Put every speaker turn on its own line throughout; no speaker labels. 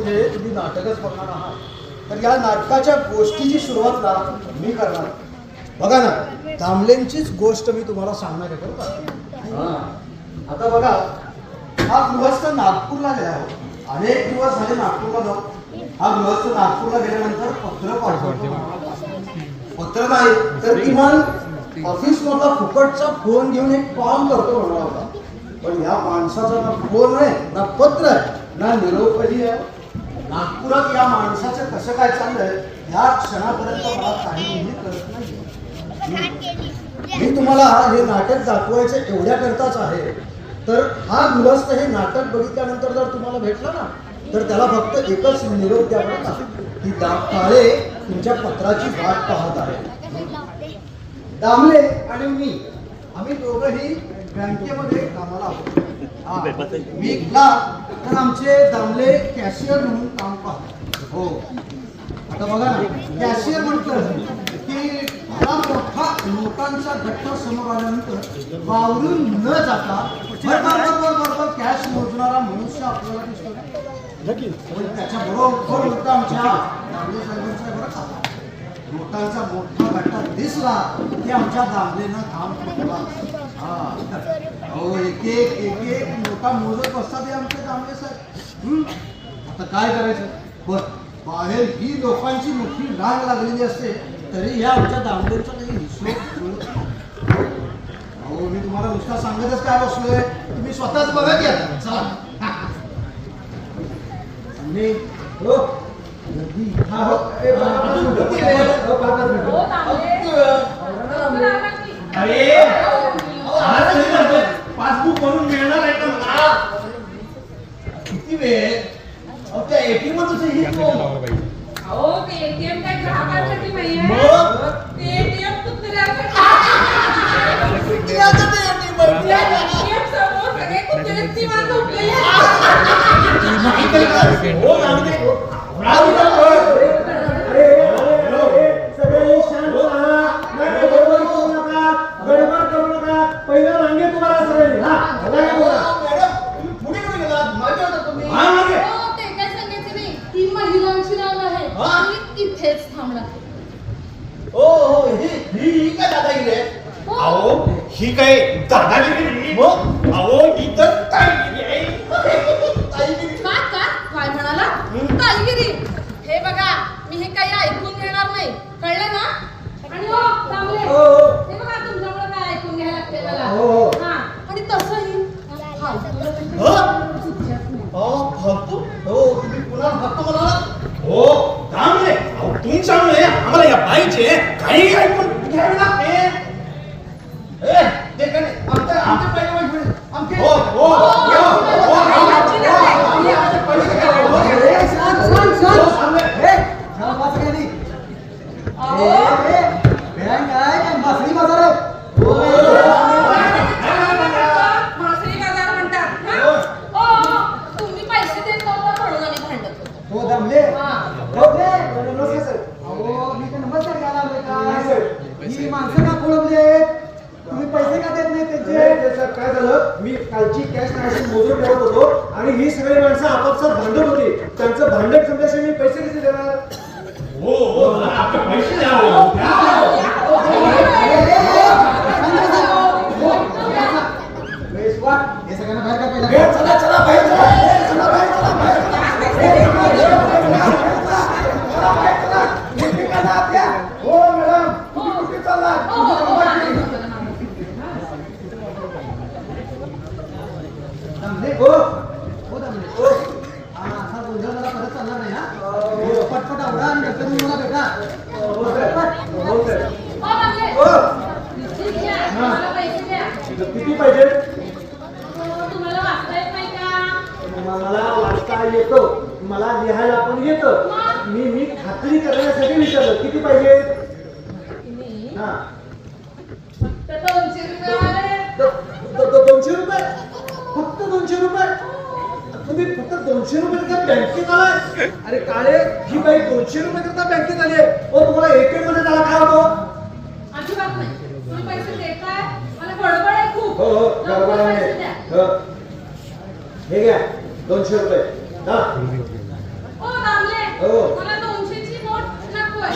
म्हणजे तुम्ही नाटकच बघणार आहात तर या नाटकाच्या गोष्टीची सुरुवात ना मी करणार. बघा ना, दामलेंचीच गोष्ट मी तुम्हाला सांगणार आहे बरं का. आता बघा, हा गृहस्थ नागपूरला गेला आहे. अनेक दिवस झाले नागपूरला जाऊ. हा गृहस्थ नागपूरला गेल्यानंतर पत्र पाठवतो. पत्र नाही तर किमान ऑफिस मधला फुकटचा फोन घेऊन एक कॉल करतो म्हणला होता. पण या माणसाचा ना फोन आहे, ना पत्र आहे, ना निरोपही आहे. नागपुरात या माणसाचं कसं काय चाललंय या क्षणापर्यंत मला काहीही कळत नाही. मी तुम्हाला हे नाटक दाखवायचं एवढ्या करताच आहे. तर हा गृहस्थ हे नाटक बघितल्यानंतर जर तुम्हाला भेटला ना तर त्याला फक्त एकच निरोप द्या बरं का, की काळे तुमच्या पत्राची वाट पाहत आहे. दामले आणि मी आम्ही दोघंही बँकेमध्ये कामाला आहोत. वीकला तर आमचे दामले कॅशियर म्हणून काम पाहतात. हो, आता बघा ना, कॅशियर म्हटलं की हा मोठा नोटांचा गठ्ठा समोर आल्यानंतर वावरून न जाता बरोबर कॅश मोजणारा मनुष्य आपल्याला दिसतो. पण त्याच्या बरोबर उलट आमच्या दामले साहेबांचा बरं का, नोटांचा मोठा गठ्ठा दिसला की आमच्या दामलेनं काम केलं. हो, एक एक नोटा मोजत बसतात हे आमचे दामले साहेब. आता काय करायचं, पण बाहेर ही लोकांची मोठी रांग लागलेली असते तरी ह्या आमच्या दामलेंचा काही हिशोब. अहो, मी तुम्हाला नुसता सांगतच काय बसलोय, तुम्ही स्वतःच बघा की आता. चला हो पासबुक म्हणून मिळणार आहे का मला? किती वेळ? त्या एटीएम
एटीएम काय ग्राहकांसाठी नाहीये. ते एटीएम कुत्र्यासाठी. समोर सगळे कुत्रे तिमा झोपलेले
ही काय दादागिरी? अहो, ही तर ताईगिरी आहे.
काय म्हणाला? ताईगिरी? हे बघा, मी हे काही ऐकून घेणार नाही, कळलं ना? आणि हो दामले, हे बघा तुमच्यामुळे काय ऐकून घ्यायला लागते मला. हा, आणि तसंही
तुम्ही पुन्हा फक्त मला हो दामले, तुमच्यामुळे आम्हाला या बाईचे काही ऐकून घ्यावे लागते. काय झालं, मी कालची कॅश मोजून ठेवत होतो आणि ही सगळी माणसं आपापसात भांडत होती. त्यांचं भांडण संपल्याशिवाय मी पैसे कसे देणार? हो हो, पैसे द्या. हे सगळ्यांना बाहेर काय पाहिजे? चला चला बाहेर चला बाहेर चला हो मॅडम, तुम्ही कुठे चालला? असा गोंधळ मला परत चालणार नाही. हा, पटपट आवडा आणि नंतर मला भेटा. किती पाहिजे?
तुम्हाला वाचता येत नाही का?
मला वाचता येतो, मला लिहायला पण येतं. मी खात्री करण्यासाठी विचारलं किती पाहिजे. हा,
फक्त 200 रुपये.
200 रुपये? फक्त 200 रुपये? तुम्ही फक्त 200 रुपये करता बँकेत आलाय? अरे काळे, ही बाई 200 रुपये करता बँकेत आली आहे. तुम्हाला एटीएम मध्ये जायला काय होतं?
अजिबात नाही. तुम्ही पैसे देताय, मला गडबड आहे खूप.
हो हो, गडबड आहे. हे घ्या 200 रुपये.
ओ
हो.
मला 200ची नोट नकोय.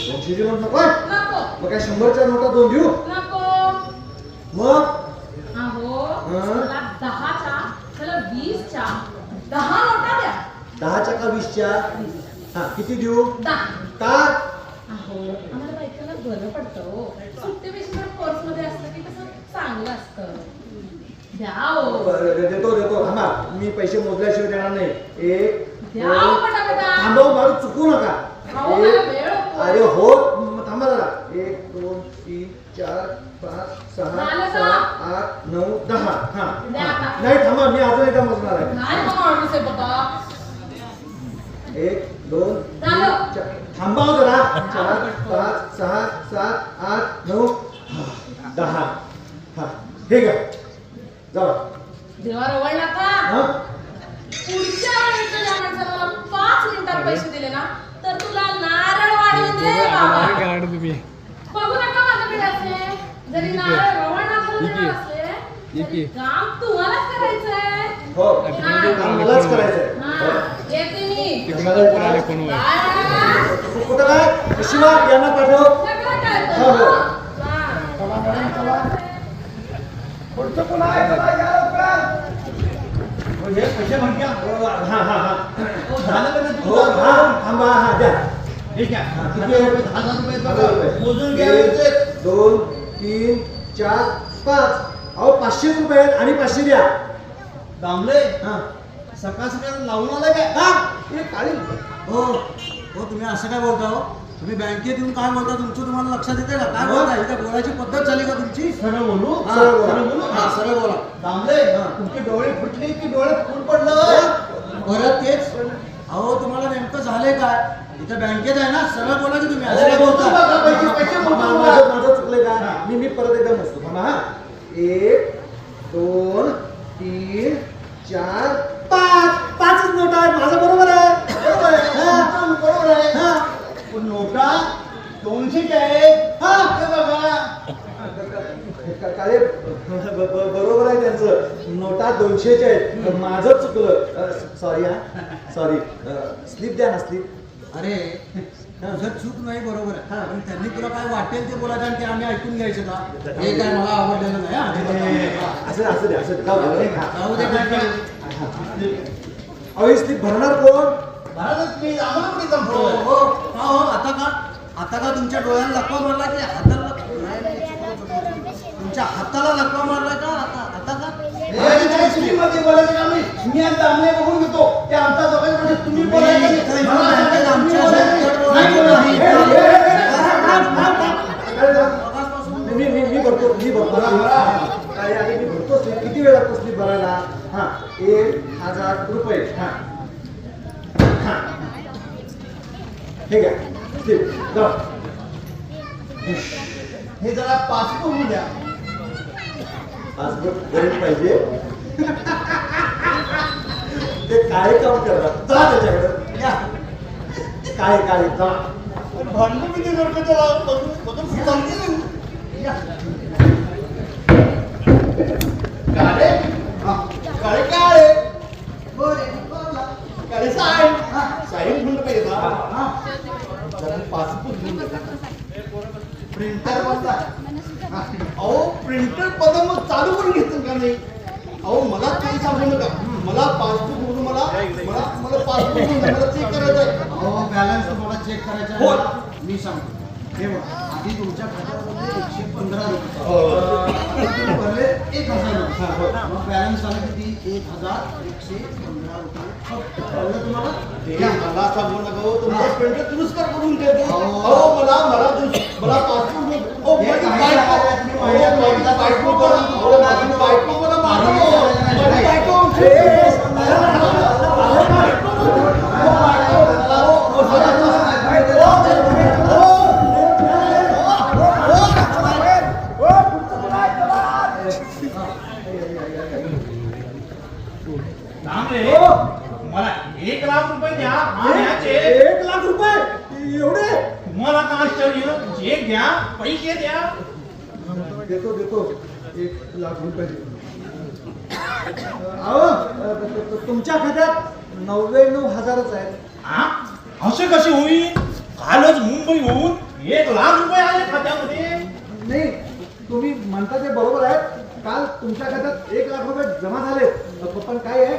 200ची नोट नको आहे?
नको.
मग काय 100च्या नोटा 2 देऊ?
नको.
मग
अहो,
हं?
मला 10च्या, मला 20च्या 10 नोटा द्या.
10च्या का 20च्या? हा किती देऊ?
10.
का?
अहो, आम्हाला बायकांना बरं पडतं हो. सुट्टीपेक्षा पर्स मध्ये असलं की कसं चांगलं असतं. द्या हो.
देतो थांबा, मी पैसे मोजल्याशिवाय देणार नाही. 1
द्या हो पटापटा.
थांबव, मला चुकू नका.
अहो, मला वेळ होतो.
अरे हो, थांबा जरा. 1 2 3 4 5 6
झालं का?
7 8 9 10. हा
द्या आता.
नाही थांबा, मी अजून एकदा मोजणार आहे.
काय माणूस आहे बाबा.
1 2
झालं.
3 4 थांबा हो जरा. 4 5 6 7 8 9 10. हा हे घ्या, जाऊ.
देवा रवळला का?
हा
पुढच्या वेळेस जर या माणसाला 5 मिनिटात पैसे दिले ना तर तुला नारळ वाढवून दे बाबा. बघू नका माझ्याकडे असे. जरी नारळ रवळला करून देणार असले तरी काम तुम्हालाच करायचंय.
हो,
हा.
मलाच करायचंय.
हा, येते मी.
काय
काय?
कुठं काय? शिवा यांना पाठव.
सगळं कळतं.
हो, हो.
हा.
पुढचं कोण आहे? चला, या लवकर.
हे पैसे म्हणते
हा हा हा
झालं का नाही
हो,
तुमचं?
हा थांबा, हा द्या.
ठीक आहे
किती
किती
आहे?
1000 रुपये
1000
बघा.
रुपये.
मोजून घ्यायचे
1 2 3 4 5. अहो 500 रुपये आहेत आणि 500 द्या.
दामले
हा
सकाळ सकाळ लावून आलाय काय
हा
हे काळी
हो हो तुम्ही असं काय बोलता हो? तुम्ही बँकेत येऊन काय बोलता तुमचं तुम्हाला लक्षात येते का काय बोलता इथे बोलायची पद्धत झाली का तुमची
सरळ बोलू
हा,
सरळ बोला.
सरळ बोलू
हा, सरळ बोला
दामले
हा.
तुमचे डोळे फुटले की डोळे फुट पडलं
परत तेच अहो तुम्हाला नेमकं झालंय काय इथे बँकेत आहे ना सरळ बोला की तुम्ही असं काय बोलता
बघा, पैसे पैसे मोजून बघा.
माझं चुकलंय का? मी परत एकदा मोजतो. थांबा हा. 1 2 3 4 5. 5च नोट आहे. माझं बरोबर आहे.
बरोबर आहे
हा.
बरोबर आहे
हा.
पण नोटा 200 च्या आहेत
हा.
हे बघा
काळे बरोबर आहे त्यांचं. नोटा 200च्या आहेत. माझं चुकलं. सॉरी हा सॉरी. स्लिप द्या ना, स्लिप.
अरे तुझं चूक नाही बरोबर आहे
हा.
पण त्यांनी तुला काय वाटेल ते बोलायचं आणि ते आम्ही ऐकून घ्यायचं का हे काय मला आवडलेलं नाही हा.
असं असं द्या, असं जाऊ दे.
जाऊ दे काय काय
अहो स्लिप भरणार कोण?
भारतात मी आम्हाला पण एकदम
हो हो का हो आता का तुमच्या डोळ्याला लकवा मारला की हाताला तुमच्या हाताला लकवा मारला का आता का
मध्ये बोलायचं का मी आता आम्ही बघून घेतो ते आमचा दोघांमध्ये तुम्ही बोलायचं
इथे
नाही.
येऊन बँकेत आमच्या
तुम्ही
शेतकऱ्यावर
बोलायचं
नाही.
मी भरतो. काय आहे मी भरतो स्लिप. किती वेळ लागतो स्लिप भरायला? हा 1000 रुपये. हा हा हे घ्या स्लिप. जाऊ.
हे जरा पासपोर्ट द्या
पासपोर्ट गरीब पाहिजे. ते काय काम करतात? जा त्याच्याकडे. या. काय जा.
भांडण किती करतो त्याला बघून समजेल.
या.
काळे काळे काळे काळे साहेब साहेब म्हणलं पाहिजे ना जरा पासपोर्ट घेऊन प्रिंटर बघा अहो प्रिंटर पद मग चालू करून घेतलं का नाही अहो मला काही सांगू नका मला पासबुक म्हणून मला पासबुक म्हणून मला चेक करायचं आहे
अहो बॅलन्स तुम्हाला चेक करायचा
हो.
आहे मी सांगतो हे बघा आधी तुमच्या खात्यामध्ये 115 रुपये तुम्ही भरले 1000 रुपये मग बॅलन्स आला किती 1115 रुपये फक्त कळलं तुम्हाला
ते मला सांगू नका हो तुमचं प्रिंटर दुरुस्त करून देतो
अहो.
अहो मला पासबुक ओ
हे
माझी
काही
बायको
काय तुम्ही
अहो,
महिन्यात
माझी
महिन्यात
बायको
पासबुक
मला अहो, माझी बायको मला मारतो. माझी बायको
मला 1 लाख रुपये द्या आणायचे
1 लाख रुपये एवढे?
तुम्हाला का आश्चर्य चेक द्या पैसे द्या
देतो 1 लाख रुपये. अहो तुमच्या खात्यात 99,000च आहेत.
हा असे कसे होईल? कालच मुंबईहून 1,00,000 रुपये आले खात्यामध्ये.
नाही, तुम्ही म्हणता ते बरोबर आहे. काल तुमच्या खात्यात 1,00,000 रुपये जमा झाले. पण काय आहे,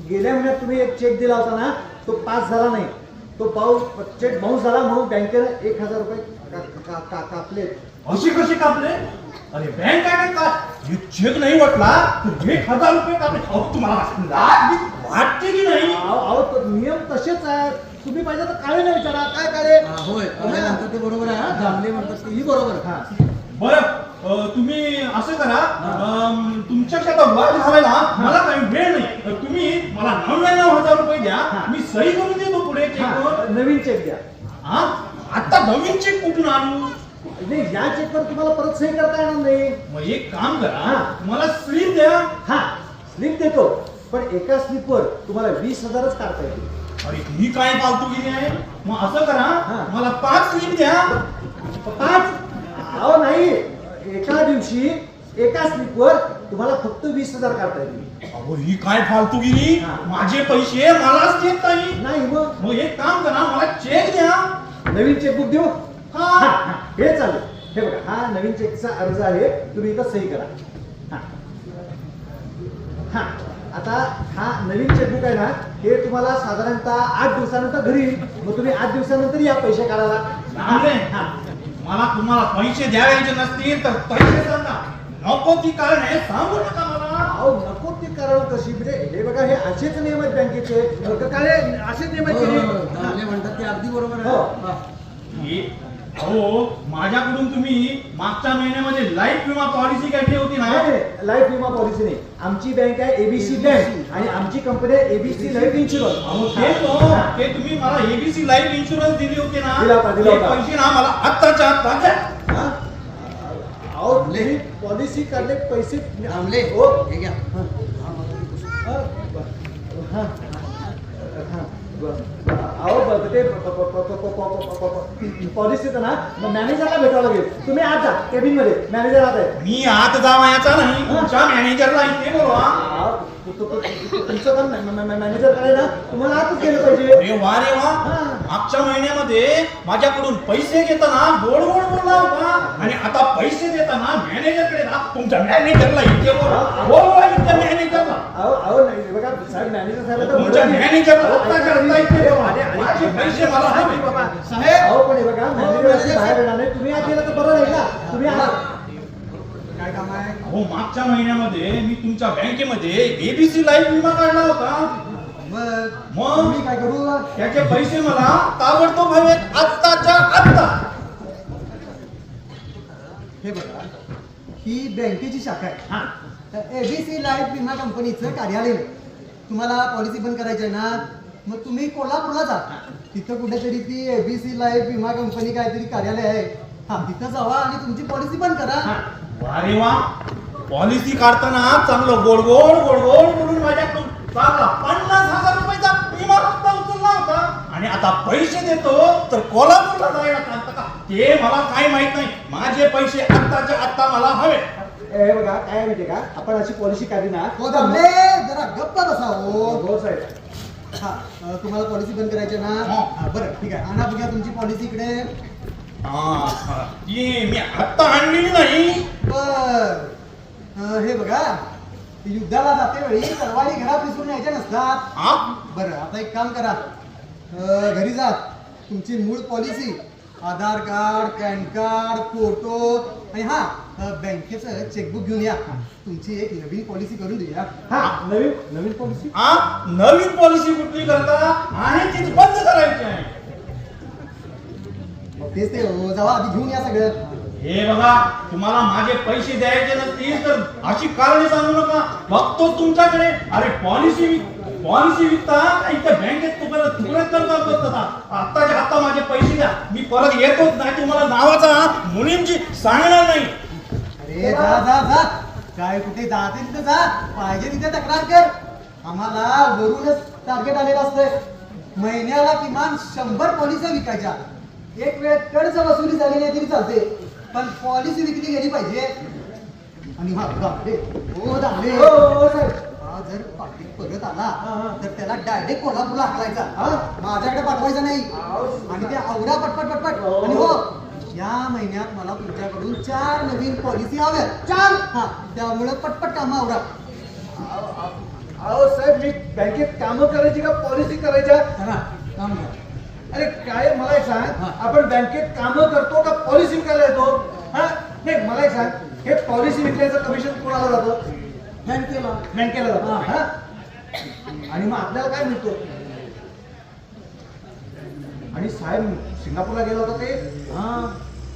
गेल्या महिन्यात तुम्ही एक चेक दिला होता ना, तो पास झाला नाही. तो चेक बाउन्स झाला म्हणून बँकेने 1,000 रुपये कापले.
असे कसे कापले? अरे बँक काय का हे चेक नाही वाटला तर 1,000 रुपये कापले. अहो, तुम्हाला लाज वाटते की नाही?
अहो, तो नियम तसेच आहेत. तुम्ही पाहिजे तर काळे नाही विचारा. काय काळे?
होय म्हणतात ते बरोबर आहे हा. दामले म्हणतात तेही बरोबर.
हा.
बरं, तुम्ही असं करा, तुमच्या शेतात वाद झालाय ना, मला काही वेळ नाही. तुम्ही मला 99,000 रुपये द्या, मी सही करून देतो पुढे चेकवर.
नवीन चेक द्या.
हा, आता नवीन चेक कुठून आणू?
नाही, या चेकवर तुम्हाला परत सही करता येणार नाही.
मग एक काम करा,
हा.
मला स्लिप द्या.
हा, स्लिप देतो, पण एका स्लिपवर तुम्हाला 20,000च काढता येतील.
अरे ही काय फालतूगिरी आहे? मग असं करा,
हा.
मला 5 स्लिप द्या.
5? अहो नाही, एका दिवशी एका स्लिपवर तुम्हाला फक्त 20,000 काढता येतील.
अहो ही काय फालतूगिरी?
हा.
माझे पैसे मलाच देत नाही.
नाही
मग एक काम करा, मला चेक द्या.
नवीन चेकबुक देऊ?
हा.
हे चालेल. हे बघा, हा नवीन चेकचा अर्ज आहे. तुम्ही इथं सही करा. हा. हा, आता हा नवीन चेकबुक आहे ना, हे तुम्हाला साधारणतः 8 दिवसानंतर घरी येईल. मग तुम्ही 8 दिवसानंतर या पैसे काढायला.
चांगले.
हा.
मला तुम्हाला पैसे द्यायचे नसतील तर पैसे सांगा. नको ती कारण आहे सांगू नका मला.
अहो, नको ते कारण कशी, म्हणजे हे बघा, हे असेच नियम आहेत बँकेचे. काय असेच नियम आहेत की नाही?
दामले म्हणतात ते अगदी बरोबर
हो.
आहे.
अहो, माझ्याकडून तुम्ही मागच्या महिन्यामध्ये लाईफ विमा पॉलिसी घेतली होती ना?
नाही, लाईफ विमा पॉलिसी नाही. आमची बँक आहे एबीसी बँक आणि आमची कंपनी आहे एबीसी लाईफ
अहो,
इन्शुरन्स.
ते तुम्ही मला एबीसी लाईफ इन्शुरन्स दिली होती ना?
दिला होता.
ते पैसे ना मला आत्ताच्या आत्ता द्या.
अहो, तुम्ही पॉलिसी काढले पैसे
दामले
हो.
हे घ्या.
अहो, ते पॉलिसी ना मॅनेजरला भेटावं लागेल. तुम्ही आज जा केबिन मध्ये, मॅनेजर आत आहे.
मी आत जावायचा नाही, तुमच्या मॅनेजरला इथे बोलवा.
तुमचं काम मॅनेजर कडे ना, तुम्हाला आतच गेलं पाहिजे.
अरे वा रे वा, मागच्या महिन्यामध्ये माझ्याकडून पैसे घेताना गोड गोड बोलला होता आणि आता पैसे देताना मॅनेजरकडे ना, तुमच्या मॅनेजरला इथे बोलवा. इथे मॅनेजरला,
अहो नाही, बघा साहेब, मॅनेजर साहेब
तुमच्या मॅनेजरला आत्ताच्या आत्ता इथे बोलवा. माझे पैसे मला हवे.
साहेब, अहो पण हे बघा, मॅनेजर बाहेर येणार नाही. तुम्ही आत गेला तर बरं राहील ना. तुम्ही आहात.
काय काम आहे?
अहो, मागच्या महिन्यामध्ये मी तुमच्या बँकेमध्ये एबीसी लाईफ विमा काढला होता.
मग मी काय करू?
त्याचे पैसे मला ताबडतोब हवेत, आत्ताच्या आत्ता.
हे बघा, ही बँकेची शाखा
हा.
आहे. एबीसी लाईफ विमा कंपनीचं कार्यालय आहे. तुम्हाला पॉलिसी बंद करायची आहे ना, मग तुम्ही कोल्हापूरला जा. तिथं कुठेतरी ती एबीसी लाईफ विमा कंपनी काहीतरी कार्यालय आहे. हा, तिथं जावा आणि तुमची पॉलिसी बंद करा.
वा रे वा, पॉलिसी काढताना चांगलं गोड गोड गोड गोड बोलून माझ्याकडून चांगला 50,000 रुपयाचा विमा हप्ता उचलला होता आणि आता पैसे देतो तर कोल्हापूरला जायला सांगता का? ते मला काय माहित नाही. माझे पैसे आत्ताच्या आत्ता मला हवे.
हे बघा, काय माहितीये का, आपण अशी पॉलिसी काढली ना.
हो दामले, जरा गप्प बसा हो.
हो साहेब.
हा, तुम्हाला पॉलिसी बंद करायची आहे ना?
हो.
हा, बरं ठीक आहे. आणा बघा तुमची पॉलिसी इकडे.
ती मी आत्ता आणलेली नाही.
बर, हे बघा, युद्धाला जाते वेळी तलवारी घरात विसरून यायच्या नसतात.
हा?
बरं, आता एक काम करा, घरी जा. तुमची मूळ पॉलिसी, आधार कार्ड, पॅन कार्ड, फोटो आणि हा बँकेचं चेकबुक घेऊन या. तुमची एक नवीन पॉलिसी करून देऊया.
हा, नवीन पॉलिसी.
हा, नवीन पॉलिसी कुठली करता आणि तीच बंद करायची आहे.
तेच ते हो, जावा आधी घेऊन या सगळं.
हे बघा, तुम्हाला माझे पैसे द्यायचे नसतील तर अशी कारणे सांगू नका. बघतो तुमच्याकडे. अरे पॉलिसी विकता इथे बँकेत तुकडे करता. आत्ताच्या आता माझे पैसे द्या, मी परत येतोच नाही. तुम्हाला नावाचा मुलींची सांगणार नाही.
अरे जा जा जा, काय कुठे जाते तिथे जा, पाहिजे तिथे तक्रार कर. आम्हाला वरूनच टार्गेट आलेलं असतंय. महिन्याला किमान 100 पॉलिसी विकायच्या. एक वेळ कर्ज वसुली झाली नाही तरी चालते, पण पॉलिसी विकली गेली पाहिजे. आणि हा दामले, हो दामले,
हो साहेब.
जर पाटील परत आला तर त्याला डायरेक्ट कोल्हापूरला हाकलायचा, माझ्याकडे पाठवायचा नाही. आणि ते आवरा पटपट पटपट. आणि हो, या महिन्यात मला तुमच्याकडून 4 नवीन पॉलिसी हव्यात. 4. हा, त्यामुळे पटपट कामं आवरा.
अहो साहेब, मी बँकेत कामं करायची का पॉलिसी करायच्या?
करा काम करा.
अरे काय, मला एक सांग,
हा.
आपण बँकेत कामं करतो का पॉलिसी विकायला येतो? हा नाही, मला एक सांग, हे पॉलिसी विकल्याचं कमिशन कोणाला जातं?
बँकेला.
बँकेला जातं.
हा.
हा? आणि मग आपल्याला काय मिळतो? आणि साहेब सिंगापूरला गेला होता ते?
हा,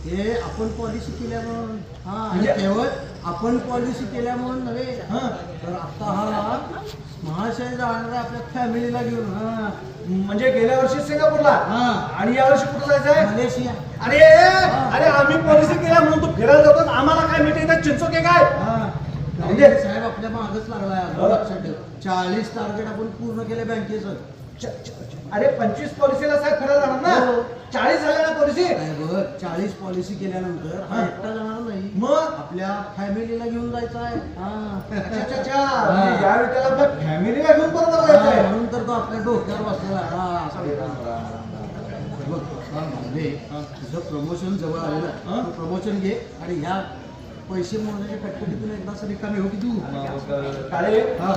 हे आपण पॉलिसी केल्यामुळं. हा, आणि
म्हणजे-
केवळ आपण पॉलिसी केल्यामुळे नव्हे,
हा.
तर आता हा महाशय जाणार आहे आपल्या फॅमिलीला घेऊन. हा,
म्हणजे गेल्या वर्षी सिंगापूरला
हा.
आणि या वर्षी कुठं जायचंय?
मलेशिया.
अरे अरे, आम्ही पॉलिसी केल्या म्हणून तू फिरायला जातो, आम्हाला काय मिळते? चिंचोके काय?
हा,
म्हणजे-
म्हणजे साहेब आपल्या मागच लागलाय.
हो.
लक्षात ठेव, 40 टार्गेट आपण पूर्ण केले बँकेचं.
अरे 25 पॉलिसीला साहेब फिरायला जाणार ना?
हो.
40 झाल्या ना पॉलिसी?
साहेब 40 पॉलिसी केल्यानंतर हा एकटा जाणार नाही,
मग
आपल्या फॅमिलीला घेऊन जायचं आहे.
अच्छा अच्छा अच्छा.
हा.
म्हणजे यावेळी त्याला आपल्या फॅमिलीला घेऊन परत
हा,
जायचंय.
म्हणून तर तो आपल्या डोक्यावर बसलेला आहे. हा, असं बघ, हा, म्हणजे तुझं प्रमोशन जवळ आलेलं आहे. तू प्रमोशन घे आणि ह्या पैसे मोजण्याच्या कटकटीतून एकदाच रिकामी हो की तू.
काळे,
हा.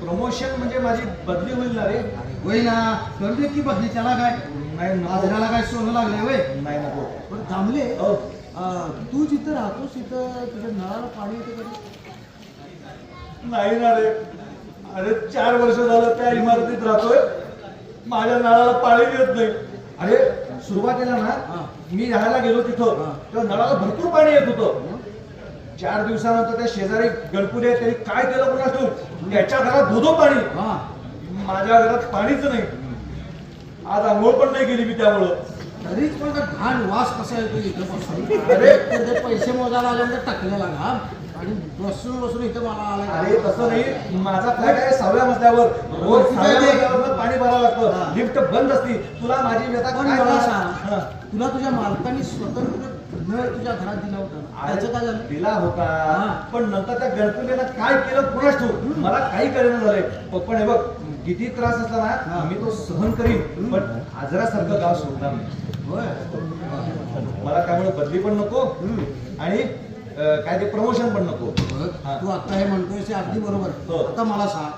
प्रमोशन म्हणजे माझी बदली होईल ना रे?
होय ना, करू दे की बदली. त्याला काय,
नाही
बाजाराला काय सोनं लागलंय होय?
नाही नको.
पण थांबले.
हो.
तू जिथं राहतोस तिथं तुझ्या नळाला पाणी येते कधी?
नाही ना रे. अरे 4 वर्ष झालं त्या इमारतीत राहतोय, माझ्या नळाला पाणी येत नाही. अरे सुरुवातीला
हा.
ना मी राहायला गेलो तिथं,
हा.
तेव्हा नळाला भरपूर पाणी येत होतं. 4 दिवसानंतर त्या शेजारी गणपुरी आहे, त्यांनी काय केलं कोणा तू, त्याच्या घरात धोधो पाणी,
हा,
माझ्या घरात पाणीच नाही. आज आंघोळ पण नाही गेली मी त्यामुळं.
तरीच पण का घाण वास कसा येतो इथं बसून.
अरे.
तर ते पैसे मोजायला आल्यानंतर टाकलेला घाम आणि बसून बसून इथं मला आला.
अरे तसं नाही, माझा फ्लॅट आहे 6व्या मजल्यावर, रोज 6व्या मजल्यावर पाणी भरावं लागतं, लिफ्ट बंद असती. तुला माझी व्यथा
पण
काय
मला
सांग?
सांग,
हा.
तुला तुझ्या मालकाने स्वतंत्र नळ तुझ्या घरात दिला होता, त्याचं काय झालं?
दिला होता,
हा.
पण नंतर त्या गणपतीला काय केलं कुणाच तू, मला काही कळेना झालंय. पण हे बघ, किती त्रास असला ना मी तो सहन करीन, पण आजरासारखं गाव सोडणार नाही.
होय.
मला त्यामुळे बदली पण नको आणि काय ते प्रमोशन पण नको.
बघ,
हा.
तू आता हे म्हणतोयस ते अगदी बरोबर
हो.
आहे. आता मला सांग,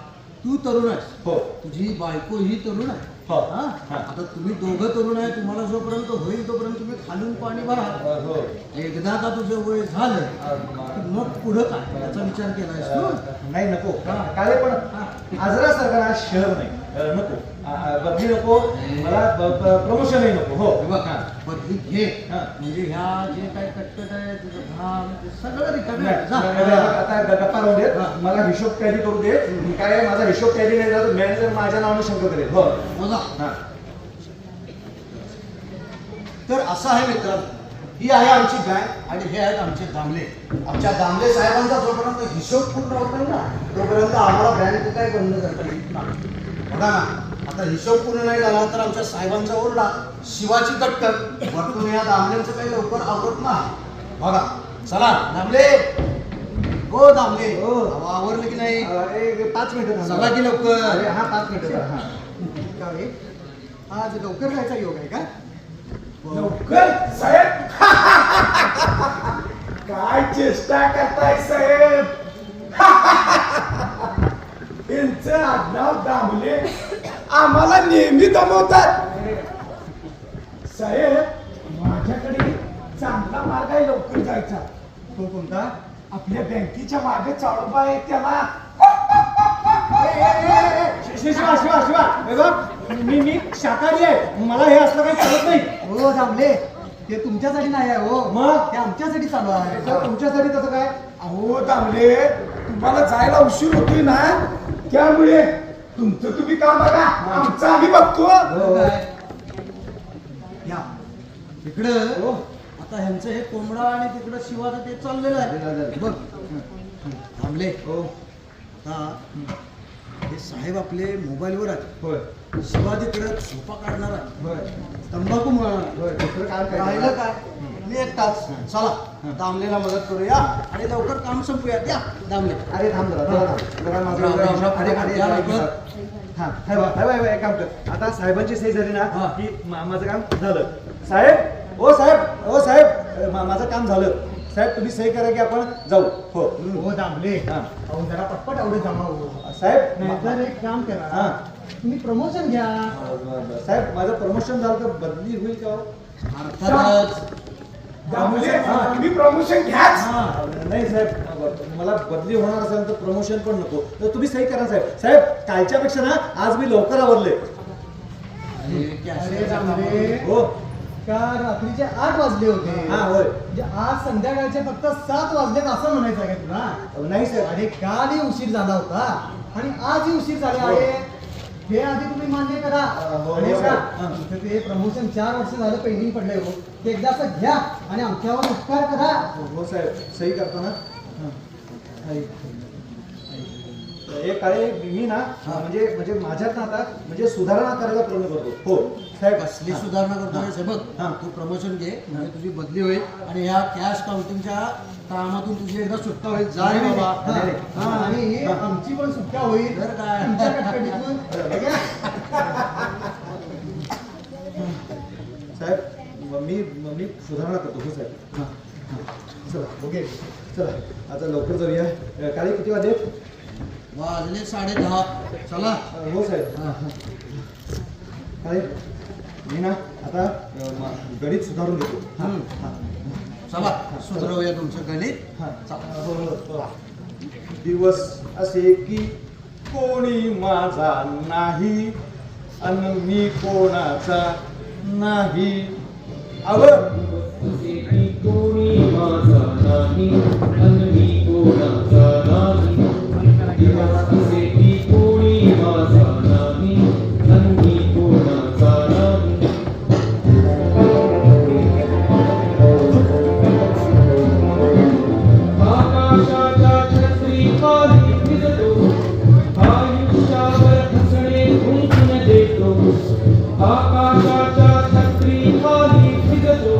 तू तरुण आहेस,
हो
तुझी बायको ही तरुण आहे.
हो.
हा?
हा.
आता तुम्ही दोघं तरुण आहे, तुम्हाला जोपर्यंत होईल तोपर्यंत तुम्ही खालून पाणी भरा.
हो.
एकदा का तुझं वय झालं की मग पुढं काय याचा विचार केलायस तू?
नाही नको.
हा.
काय पण आजरासारखं ना शहर नाही, नको. बदली नको मला, प्रमोशनही नको. हो
हे बघ, बदली घे.
हा.
म्हणजे ह्या जे काही कटकट आहे तुझं घाम ते सगळं रिकामी
नाही,
आहे. जा.
आता गप्पा राहू दे.
हा.
मला हिशोब टॅली करू दे. काय आहे, माझा हिशोब टॅली नाही झाला मॅनेजर माझ्या नावाने शंका करेल. हो
मोजा.
हा.
तर असं आहे मित्र, ही आहे आमची बँक आणि हे आहेत आमचे दामले. आमच्या दामले साहेबांचा जोपर्यंत हिशोब पूर्ण होत नाही ना तोपर्यंत आम्हाला बँक काय बंद करता येत नाही. बघा ना, आता हिशोब पूर्ण नाही झाला तर आमच्या साहेबांचा ओरडा, शिवाची कटकट, वरतून या दामल्यांचं काही लवकर आवडत नाही. बघा, चला दामले, हो दामले,
हो.
अहो, आवरलं की नाही?
अरे 5 मिनिटं
चला की लवकर.
अरे हा 5 मिनिटं. हा.
का रे? आज लवकर जायचा योग आहे का?
लवकर साहेब. काय चेष्टा करताय साहेब. त्यांचं आडनाव दामले आम्हाला नेहमी दमवतात. साहेब माझ्याकडे चांगला मार्ग आहे लवकर जायचा.
तो कोणता?
आपल्या बँकेच्या मागे चाळोबा आहे त्याला. शिवा शिवा शिवा हे बघ, मी शाकाहारी आहे, मला हे असलं काही चालत नाही.
हो दामले, ते तुमच्यासाठी नाही आहे हो,
मग?
ते आमच्यासाठी चालू आहे.
तुमच्यासाठी कसं काय? अहो दामले, तुम्हाला जायला उशीर होतोय ना, त्यामुळे तुमचं तुम्ही काम बघा, आमचं आम्ही बघतो.
काय? या इकडं.
हो.
आता ह्यांचं हे कोंबडा आणि तिकडं शिवाचं ते चाललेलं आहे. बघ थांबले.
हो
आता हे साहेब आपले मोबाईलवर आहेत.
होय.
शिवाजीकडे झोपा काढणारा
होय
तंबाखू मळणार
होय दुसरं काय
राहिलं
करायचं
काय मी एकटाच चला दामलेला मदत करूया आणि लवकर काम संपूया या दामले
अरे थांब जरा माझं
राम, राम, राम.
अरे
या,
अरे
लवकर.
हा एक काम कर आता साहेबांची सही झाली ना
हा.
की माझं काम झालं साहेब माझं काम झालं साहेब तुम्ही सही करा की आपण जाऊ हो
हो दामले
हा.
अहो जरा पटपट आवडे जमा
साहेब
नाहीतर एक काम
हा.
करा तुम्ही प्रमोशन घ्या
साहेब माझं प्रमोशन झालं तर बदली होईल का हो?
अर्थातच
तुम्ही प्रमोशन घ्याच
नाही साहेब मला बदली होणार असेल तर प्रमोशन पण नको तर तुम्ही सही करा साहेब कालच्या पेक्षा ना आज मी लवकर आवरले
अरे दामले
हो
का रात्रीचे 8 वाजले होते
हा होय
म्हणजे आज संध्याकाळचे फक्त 7 वाजलेत असं म्हणायचं आहे का तुला
नाही साहेब
अरे कालही उशीर झाला होता आणि आजही उशीर झाले आहे हे आधी तुम्ही मान्य करा
हो,
आणि
हो,
बघा,
हो.
इथं ते प्रमोशन 4 वर्ष झालं पेंडिंग पडलंय हो ते एकदा असं घ्या आणि आमच्यावर उपकार करा
हो साहेब सही करतो ना हे काळे मी ना म्हणजे माझ्यात ना आता म्हणजे सुधारणा करायला प्रयत्न करतो हो साहेब
कसली सुधारणा करतोय हे बघ
हा.
तू प्रमोशन घे म्हणजे तुझी बदली होईल आणि ह्या कॅश काउंटिंगच्या कामातून तुझी एकदा सुटका होईल जा रे बाबा
हा,
नाही,
हा, आणि आमची पण सुटका होईल
तर काय?
तुमच्या कटकटीतून.
साहेब मी सुधारणा करतो हो साहेब चला ओके चला आता लवकर जाऊया काळे किती वाजले
वाजले 10:30 चला
हो साहेब काळे मी ना आता गणित सुधारून घेतो
हम्म.
हा.
चला सुधरवूया तुमचं गणित
हा. हो. दिवस असे की कोणी माझा नाही अन मी कोणाचा नाही
कोणी माझा नाही अन्नी कोणाचा नाही दिवस असे की कोणी माझा नाही अन्नी कोणाचा नाही आकाशाच्या छत्री खाली फिरतो आयुष्यावर हसणे गुंतून देतो आकाशाच्या छत्री खाली फिरतो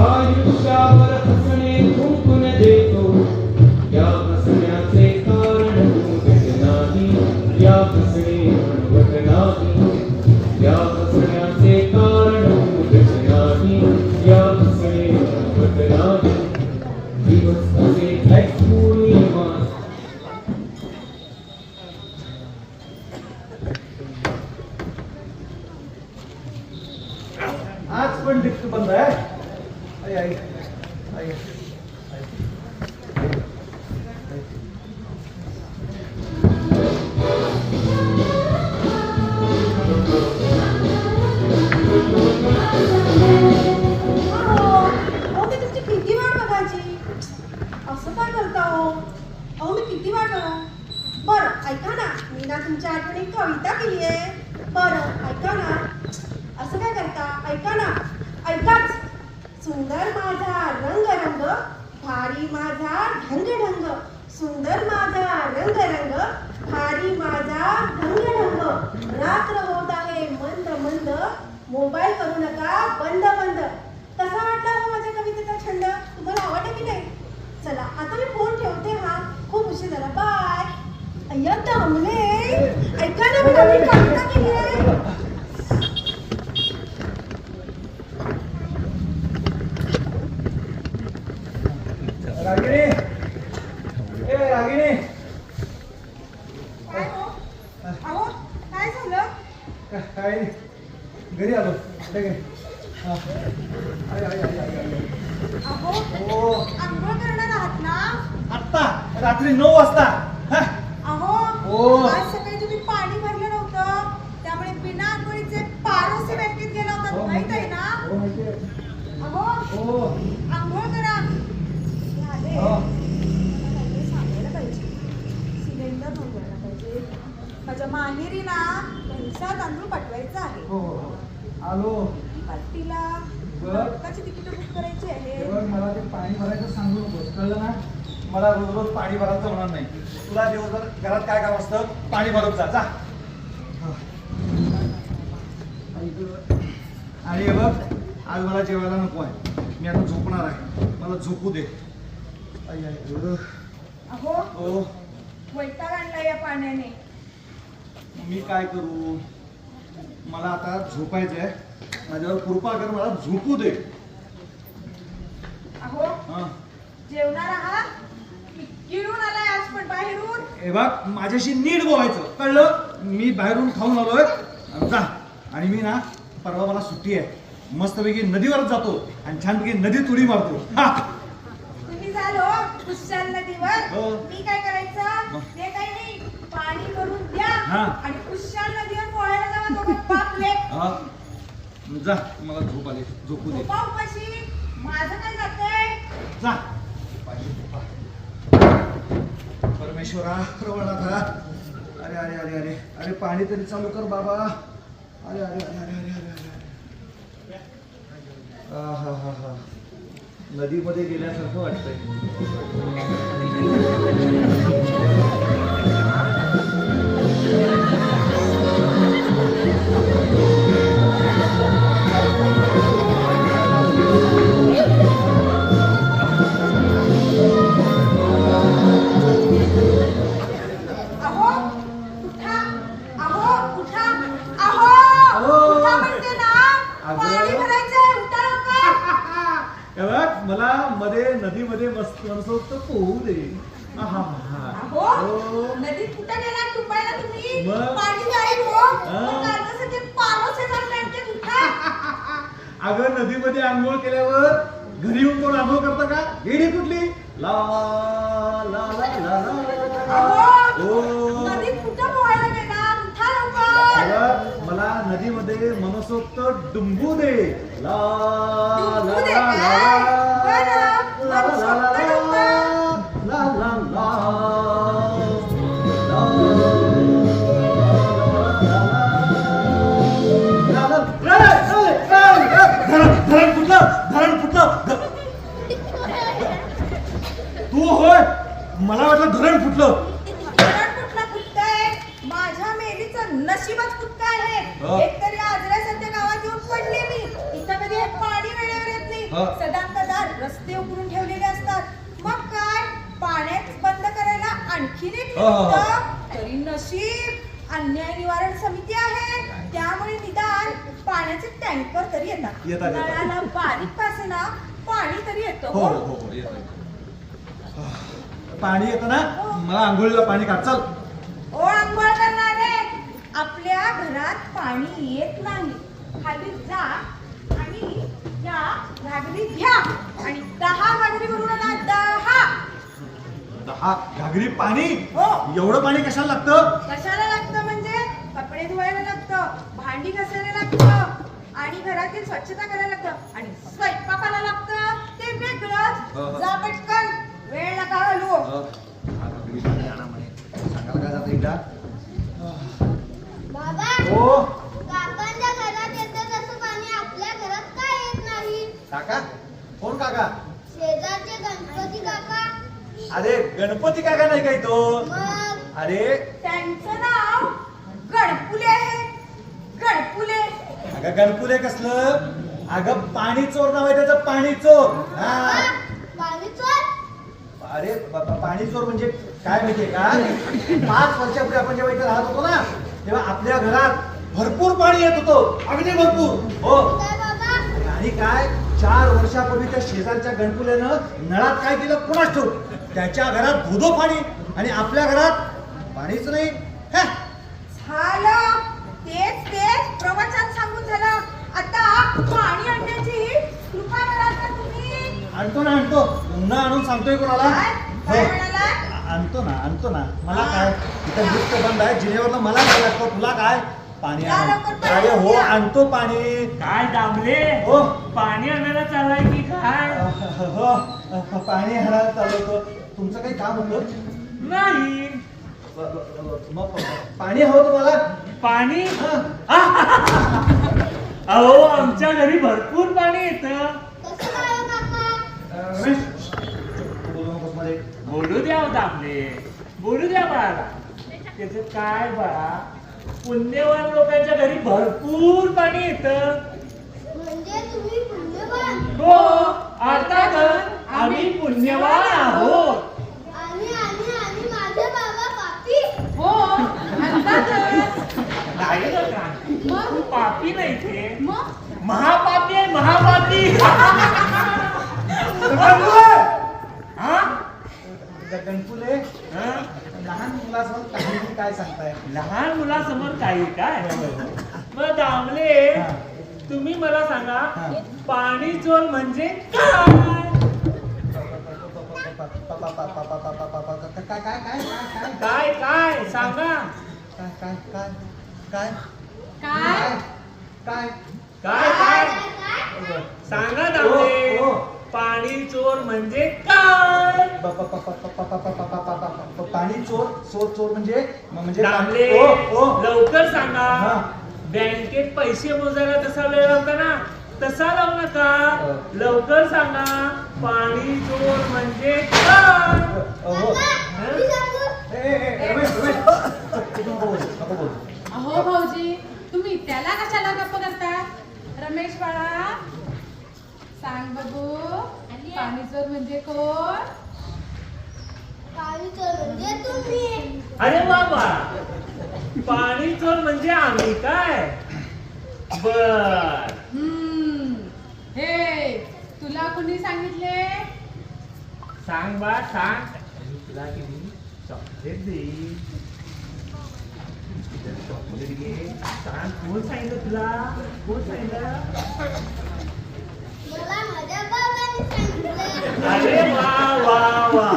आयुष्यावर हसणे गुंतून देतो या हसण्याचे कारण उगत नाही या हसणे म्हणवत नाही या हसण्याचे कारण उगत नाही या हसणे म्हणवत नाही दिवस असे कोणी माझा
आज पण लिफ्ट बंद आहे आई, आई, आई, आई.
अहो मी तुमची किती वाट बघायची असं काय करता हो अहो मी किती वाट बघा बरं ऐका ना मी ना तुमच्या आठवणी कविता केली आहे बरं ऐका ना असं काय करता ऐका ना ऐकाच सुंदर माझा रंग रंग भारी माझा ढंग ढंग सुंदर माझा रंग रंग भारी माझा ढंग ढंग रात्र होत आहे मंद मंद मोबाईल करू नका बंद बंद कसा वाटला हो माझ्या कवितेचा छंद तुम्हाला आवडला की नाही चला आता मी फोन ठेवते हा खूप उशीर झाला बाय अय्या दामले ऐका ना मी नवीन कविता केली आहे
रागिणी ए रागिणी
काय हो अहो काय झालं
काय नाही. घरी आलो कुठे गे हा. आई, आई, आई, आई, आई.
अहो
हो
आंघोळ करणार आहात ना
आत्ता रात्री 9 वाजता हा.
अहो
हो.
आज सकाळी तुम्ही पाणी भरलं नव्हतं त्यामुळे बिना आंघोळीचे पारोसे बँकेत गेला होता
हो,
माहित आहे ना
हो, माहितीये.
अहो
हो
आंघोळ करा हे आले
हो.
मला काहीतरी सांगायला पाहिजे सिलेंडर नोंदवायला पाहिजे माझ्या माहेरी ना कणसा तांदूळ पाठवायचा आहे
हो हो. आलो
पार्टीला
बरं.
नाटकाची तिकीट बुक करायची आहे
तेव्हा मला ते पाणी भरायचं सांगू नकोस कळलं ना मला रोज रोज पाणी भरायचं होणार नाही तुला दिवसभर घरात काय काम असतं पाणी भरत जा जा. हा. आणि हे बघ, आज मला जेवायला नको आहे, मी आता झोपणार आहे, मला झोपू दे. आई आई गं.
अहो
हो,
वैताग आणला या पाण्याने.
मी काय करू, मला आता झोपायचं आहे, माझ्यावर कृपा कर, मला झोपू दे.
अहो
हा.
जेवणार आहात? किडून आलाय आज पण बाहेरून.
हे बघ, माझ्याशी नीट बोलायचं, कळलं? मी बाहेरून खाऊन आलोय, जा. आणि मी ना परवा मला सुट्टी आहे, मस्तपैकी नदीवरच जातो आणि छानपैकी नदीत उडी मारतो. हा.
तुम्ही झालो कुशाल नदीवर.
हो.
मी काय करायचं?
मग?
ते काही नाही, पाणी भरून द्या
हा.
आणि कुशाल नदीवर पोहायला जावा दोघं बापले.
हा. जा, मला झोप आली, झोपू दे.
झोपा उपाशी. माझं काय जातंय?
जा. परमेश्वरा, प्रवणाथा, अरे अरे अरे अरे अरे, पाणी तरी चालू कर बाबा. अरे अरे अरे अरे अरे अरे अरे. हा हा हा, नदीमध्ये गेल्यासारखं वाटतंय.
अहो उठा. अहो उठा. अहो उठा म्हणते ना. पाणी भरायचंय. उठा लवकर.
हे बघ, मला मध्ये नदीमध्ये मस्त मनसोक्त पोहू दे.
अहो नदीत कुठं गेला टुपायला तुम्ही?
मग?
पाणी जाईल हो.
हा.
मग कालचं ते पारोसे झाले. उठा.
अगं, नदीमध्ये आंघोळ केल्यावर घरी येऊन कोण आंघोळ करतं का? येडी कुठली? ला ला ला ला ला.
अहो
ओ.
नदीत कुठं पोहायला गेला? उठा लवकर.
अगं, मला नदीमध्ये मनसोक्त डुंबू दे. ला ला
डुंबू दे
ला
काय?
ला
बरं,
ला ला ला
मनसोक्त डुंबा.
ला ला ला धरण फुटलं, धरण फुटलं. तू होय, मला वाटलं धरण फुटलं.
धरण कुठलं फुटतंय? माझ्या मेलीचं नशीबच फुटतं आहे.
हा.
एकतरी आजऱ्यासारख्या गावात येऊन पडले मी. इथं कधी हे पाणी वेळेवर येत नाही.
हा.
सदांतदा रस्ते उकरून ठेवलेले असतात. मग काय, पाण्यात बंद करायला आणखीन एक
हा, हा, हा.
निमित्त. तरी नशीब अन्याय निवारण समिती आहे, त्यामुळे निदान पाण्याचे टँकर तरी येतात.
येतात.
नळाला बारीक का असेना पाणी तरी येतं.
हो हो हो, येतं. पाणी येतं ना, मला आंघोळीला पाणी काढ, चल.
ओ अंघोळ करणारे, आपल्या घरात पाणी येत नाही. खाली जा आणि या घागरी घ्या आणि 10 घागरी भरून आणा.
10 घागरी पाणी?
हो.
एवढं पाणी कशाला लागतं?
कशाला लागतं म्हणजे कपडे धुवायला लागतं, भांडी घासायला लागतं आणि घरातील स्वच्छता करायला लागतं आणि स्वयंपाकाला लागतं. ते वेगळंच. जा पटकन, वेळ नका घालू.
घागरी पाणी आणा म्हणे. सांगायला काय जातं एकदा?
बाबा,
हो.
काकांच्या घरात येतं तसं पाणी आपल्या घरात का येत नाही?
काका? कोण काका?
शेजारचे गणपती काका.
अरे गणपती काका नाही काय तो?
मग
अरे
त्यांचं नाव गणपुले आहे. गणपुले.
अगं, गणपुले कसलं? अगं, पाणी चोर नाव आहे त्याचं, पाणी चोर. हा.
पाणी चोर.
अरे पाणी चोर म्हणजे काय माहितीये का? 5 वर्षापूर्वी आपण जेव्हा इथे राहत होतो ना, तेव्हा आपल्या घरात भरपूर पाणी येत होतं, अगदी भरपूर. हो.
काय बाबा?
आणि काय, 4 वर्षापूर्वी त्या शेजारच्या गणपुल्यानं नळात काय केलं कोणाच ठेव, त्याच्या घरात धोधो पाणी आणि आपल्या घरात पाणीच नाही. हे.
झालं. तेच प्रवचन सांगून झालं. आता पाणी आणण्याची कृपा कराल का तुम्ही?
आणतो ना, आणतो. पुन्हा आणून सांगतोय कोणाला?
काय
हो.
म्हणाला?
आणतो ना. मला काय, इथं लिफ्ट बंद आहे, जिनेवरनं मला काय लागतं, तुला काय? पाणी
या
आण.
लवकर पाणी
अरे हो,
द्या.
आणतो पाणी.
काय दामले?
हो.
पाणी आणायला चाललाय की काय?
हो, पाणी आणायला चालू होतं. तुमचं काही काम होतं?
नाही.
मग पाणी हवं तुम्हाला?
पाणी?
हा.
अहो, आमच्या घरी भरपूर पाणी येतं.
कसं काय हो काका?
रमेश, बोलू नकोस मध्ये.
बोलू द्या हो दामले, बोलू द्या बाळाला. त्याचं काय बाळा, पुण्यवान लोकांच्या घरी भरपूर पाणी येतं.
म्हणजे तुम्ही पुण्यवान
हो, अर्थातच आम्ही पुण्यवान आहोत.
आणि आणि आणि माझे बाबा पापी
हो अर्थातच.
नाही बघा,
मग
तू पापी नाही ते,
मग
महापापी आहे, महापापी. हा?
गणपुले
हा?
लहान मुलासमोर काही काय सांगताय?
लहान मुलासमोर काही काय? मग दामले,
हा.
तुम्ही मला सांगा,
हा.
पाणी चोर म्हणजे काय?
काय काय काय काय
काय काय सांगा.
काय काय काय काय
काय
काय
काय काय सांगा दामले.
हो, हो.
पाणी चोर म्हणजे काय?
पाणी चोर चोर चोर म्हणजे
दामले,
हो, हो.
लवकर सांगा.
हा.
बँकेत पैसे मोजायला तसा वेळ लावता ना, तसा लावू नका. लवकर सांगा, पाणी चोर म्हणजे काय?
हो.
मी सांगू
अहो भाऊजी, तुम्ही त्याला कशाला गप्प करता? रमेश बाळा सांग बघू, पाणी चोर म्हणजे कोण?
पाणी चोर म्हणजे तुम्ही
अरे बाबा, पाणी चोर म्हणजे आम्ही काय? बर,
हे तुला कुणी सांगितले?
सांग बा सांग. तुला किती चॉकलेट देईल, चॉकलेट घे. सांग, कोण सांगितलं तुला? कोण सांगितलं?
मला माझ्या बाबांनी सांगितले
अरे वा वा वा,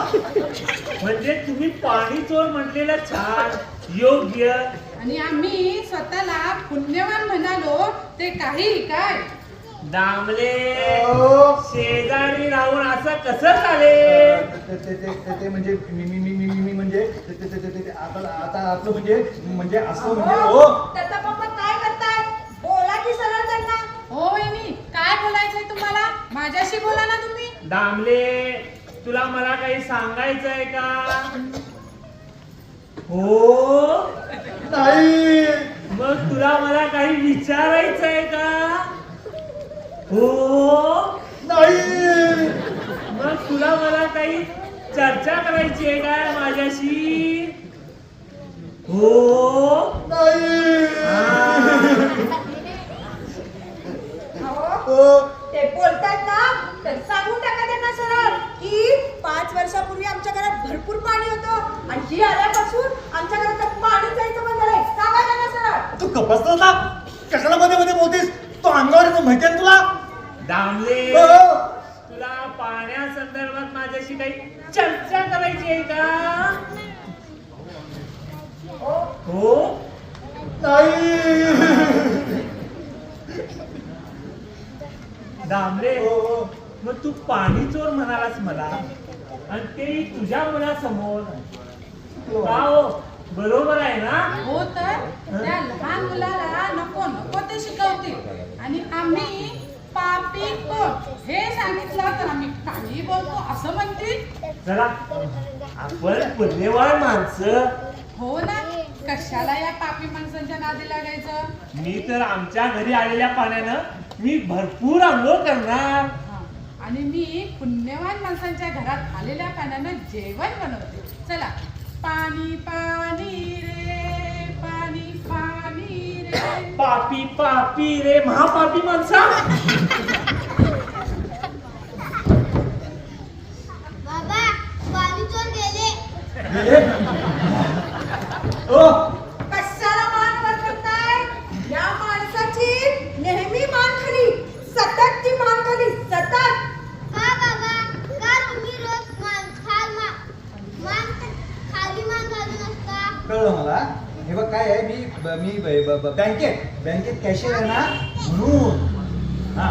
म्हणजे तुम्ही पाणी चोर म्हटलेलं छान, योग्य.
आणि आम्ही स्वतःला पुण्यवान म्हणालो ते काही काय?
दामले,
हो.
शेजारी राहून असं कसं चालेल?
ते म्हणजे मी म्हणजे आता आपलं म्हणजे असं म्हणजे हो.
त्याचा बाबा काय करताय? बोला की सरळ त्यांना. हो वहिनी, काय बोलायचंय तुम्हाला? माझ्याशी बोला ना तुम्ही.
दामले, तुला मला काही सांगायचंय का? हो,
नाही
मग तुला मला काही विचारायचंय का? हो,
नाही
मग तुला मला काही चर्चा करायची आहे काय माझ्याशी? हो,
हो.
ते बोलतात ना, तर सांगून टाका त्यांना सरळ की 5 वर्षापूर्वी आमच्या घरात भरपूर पाणी होतं आणि ही आल्यापासून आमच्या घरात पाणी जायचं बंद झालंय. सांगा त्यांना सरळ.
तू कपसलं ना, कशाला मध्ये मध्ये बोलतेस? तो अंगावर येतो माहितीये ना तुला?
दामले,
हो.
तुला पाण्यासंदर्भात माझ्याशी काही चर्चा करायची आहे का? हो,
नाही
दामले,
हो.
मग तू पाणी चोर म्हणालास मला, आणि ते तुझ्या मुलासमोर. का हो, बरोबर आहे ना?
हो, तर त्या लहान मुलाला नको नको ते शिकवतील आणि आम्ही पापी कोण हे सांगितलं तर आम्ही काही बोलतो असं म्हणतील.
जरा आपण पुण्यवान माणसं.
हो ना, कशाला या पापी माणसांच्या नादी लागायचं?
मी तर आमच्या घरी आलेल्या पाण्यानं मी भरपूर आंघोळ करणार.
हा, आणि मी पुण्यवान माणसांच्या घरात आलेल्या पाण्यानं जेवण बनवते. चला, पाणी पाणी रे, पाणी पाणी रे.
पापी पापी रे, महापापी माणसा.
बाबा पाणी चोर गेले
हो.
कशाला मान वर करताय? या माणसाची नेहमी मान खाली, सतत ती मान खाली, सतत.
का बाबा का तुम्ही रोज मान खाली मान घालून असता?
कळलं मला. हे बघ काय आहे, मी बँकेत कॅशियर आहे ना, म्हणून. हा.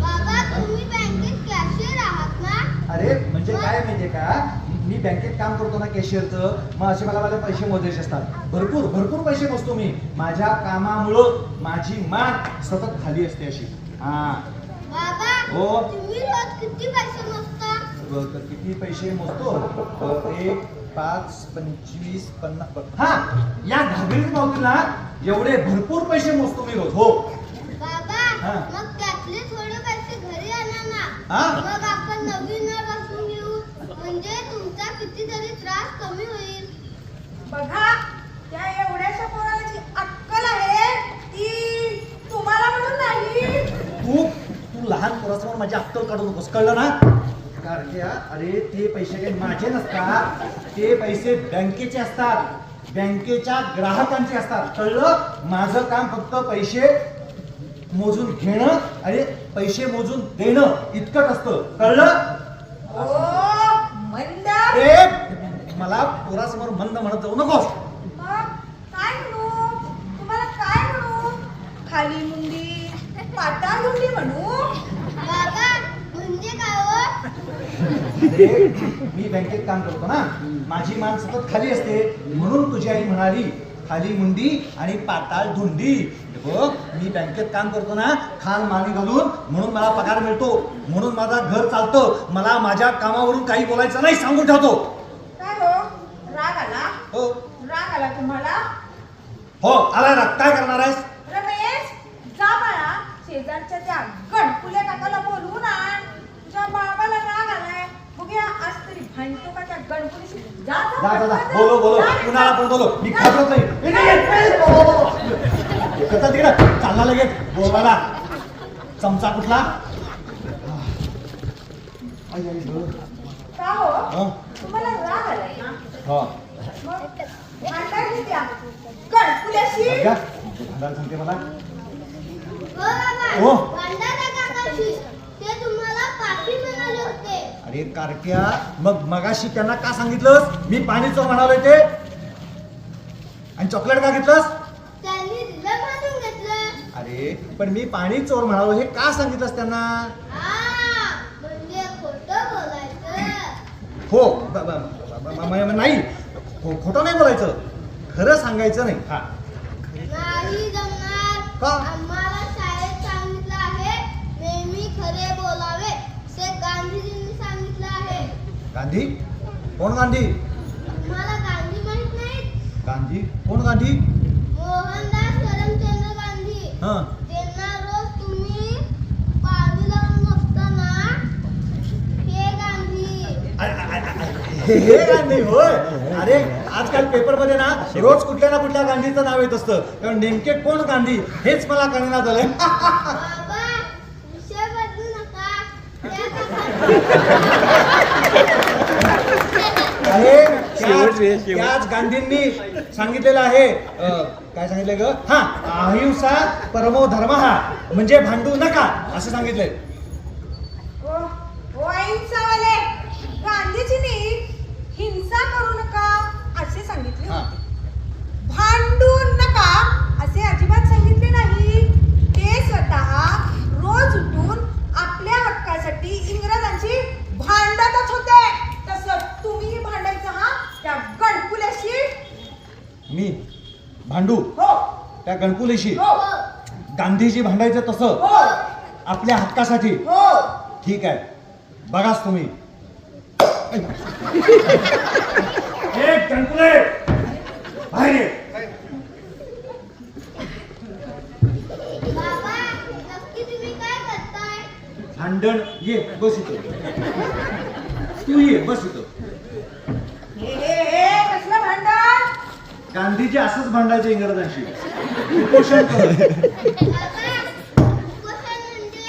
बाबा तुम्ही बँकेत कॅशियर आहात ना?
अरे म्हणजे काय माहितीये का, मी बँकेत काम करतो ना कॅशियरचं, मग असे मला माझे पैसे मोजायचे असतात. भरपूर भरपूर पैसे मोजतो मी. माझ्या कामामुळं माझी मान सतत खाली असते अशी. हा.
बाबा
हो.
तुम्ही रोज किती पैसे मोजता?
किती पैसे मोजतो? 1 5, 25, 50. हा, या घागरीत पावतीला एवढे भरपूर पैसे मोजतो मी रोज. हो.
बाबा
हा.
मग त्यातले थोडे पैसे घरी आणा ना.
हा?
मग आपण नवीन नळ बसवून घेऊ, म्हणजे तुमचा कितीतरी त्रास कमी होईल.
बघा त्या एवढ्याशा पोराला जी अक्कल आहे ती तुम्हाला म्हणून नाही.
तू लहान पोरासमोर माझी अक्कल काढू नकोस, कळलं ना? कारक्या, अरे ते पैसे काही माझे नसतात, ते पैसे बँकेचे असतात, बँकेच्या ग्राहकांचे असतात, कळलं? माझं काम फक्त पैसे मोजून घेणं आणि पैसे मोजून देणं इतकंच असतं, कळलं?
ओ मंद.
ए, मला पोरासमोर मंद म्हणत जाऊ नकोस.
मग काय म्हणू तुम्हाला, काय म्हणू? खाली मुंडी पाताळ मुंडी म्हणू?
बाबा म्हणजे काय हो?
अरे, मी बँकेत काम करतो ना, माझी मान सतत खाली असते, म्हणून तुझी आई म्हणाली खाली मुंडी आणि पाताळ धुंडी. बघ, मी बँकेत काम करतो ना, खाल मानी घालून, म्हणून मला पगार मिळतो, म्हणून माझं घर चालतं. मला माझ्या कामावरून काही बोलायचं नाही, सांगून ठेवतो.
काय हो राग आला?
हो
राग आला तुम्हाला?
हो, आला राग. काय करणार आहेस?
रमेश जा बाळा, शेजारच्या त्या गणपुल्या काकाला बोलवून आण. तुझ्या बाबाला राग आलाय, बघूया आज तरी भांडतो का त्या गणपुलीशी. जा
जा जा जा, बोलो बोलो, कुणाला पण बोलो, मी घाबरत नाही. ए, नाही, ए, ओ, ओ, ओ. कसा तिकडं चालला लगेच बोलवायला. चमचा कुठला? आई, आई, गं.
का हो
हं?
तुम्हाला राग आलाय ना?
हो.
मग भांडायची त्या गणपुल्याशी.
बघा, भांडायला सांगते मला.
हो बाबा,
हो.
भांडा त्या काकाशी. ते तुम्हाला पापी म्हणाले होते.
अरे कारक्या, मग मगाशी त्यांना का सांगितलंस मी पाणी चोर म्हणालोय ते? आणि चॉकलेट का घेतलंस?
त्यांनी दिलं बांधून घेतलं.
अरे पण मी पाणी चोर म्हणालो हे का सांगितलंस त्यांना?
म्हणजे खोटं बोलायचं.
हो, नाही, खोटं नाही बोलायचं, खरं सांगायचं नाही. हा.
नाही जमणार.
का?
आम्हाला शाळेत सांगितलं आहे नेहमी खरे बोलावे. ते गांधीजींनी सांगितलं आहे.
गांधी? कोण गांधी?
तुम्हाला गांधी माहित नाहीत?
गांधी? कोण गांधी?
मोहनदास करमचंद गांधी.
हा.
त्यांना रोज तुम्ही पाणी लावून बघताना हे गांधी.
हे गांधी होय. अरे आजकाल पेपर मध्ये ना रोज कुठल्या ना कुठल्या गांधीचं नाव येत असतं, कारण नेमके कोण गांधी हेच मला कळण्यात झालंय.
बाबा विषय बदलू नका.
अरे त्याच गांधींनी सांगितलेलं आहे, काय सांगितलंय ग? हा, अहिंसा परमो धर्म, हा म्हणजे भांडू नका असं सांगितलंय.
ओ अहिंसावाले गांधीजींनी हिंसा करू नका असे सांगितले
हा.
होते. भांडू नका असे अजिबात सांगितले नाही. ते स्वतः रोज उठून आपल्या हक्कासाठी इंग्रजांची भांडतच होते. तसं तुम्ही भांडायचं हा त्या गणपुल्याशी.
मी भांडू
हो
त्या गणपुलीशी?
हो
गांधीजी भांडायचं तसं
हो
आपल्या हक्कासाठी?
हो.
ठीक आहे, बघाच तुम्ही.
एक गणपुले बाहेर ये.
बाबा नक्की तुम्ही काय करताय?
भांडण. ये बस इथं, तू ये बस इथं.
हे कसलं भांडण?
गांधीजी असंच भांडायचे इंग्रजांशी, उपोषण करत.
बाबा उपोषण म्हणजे?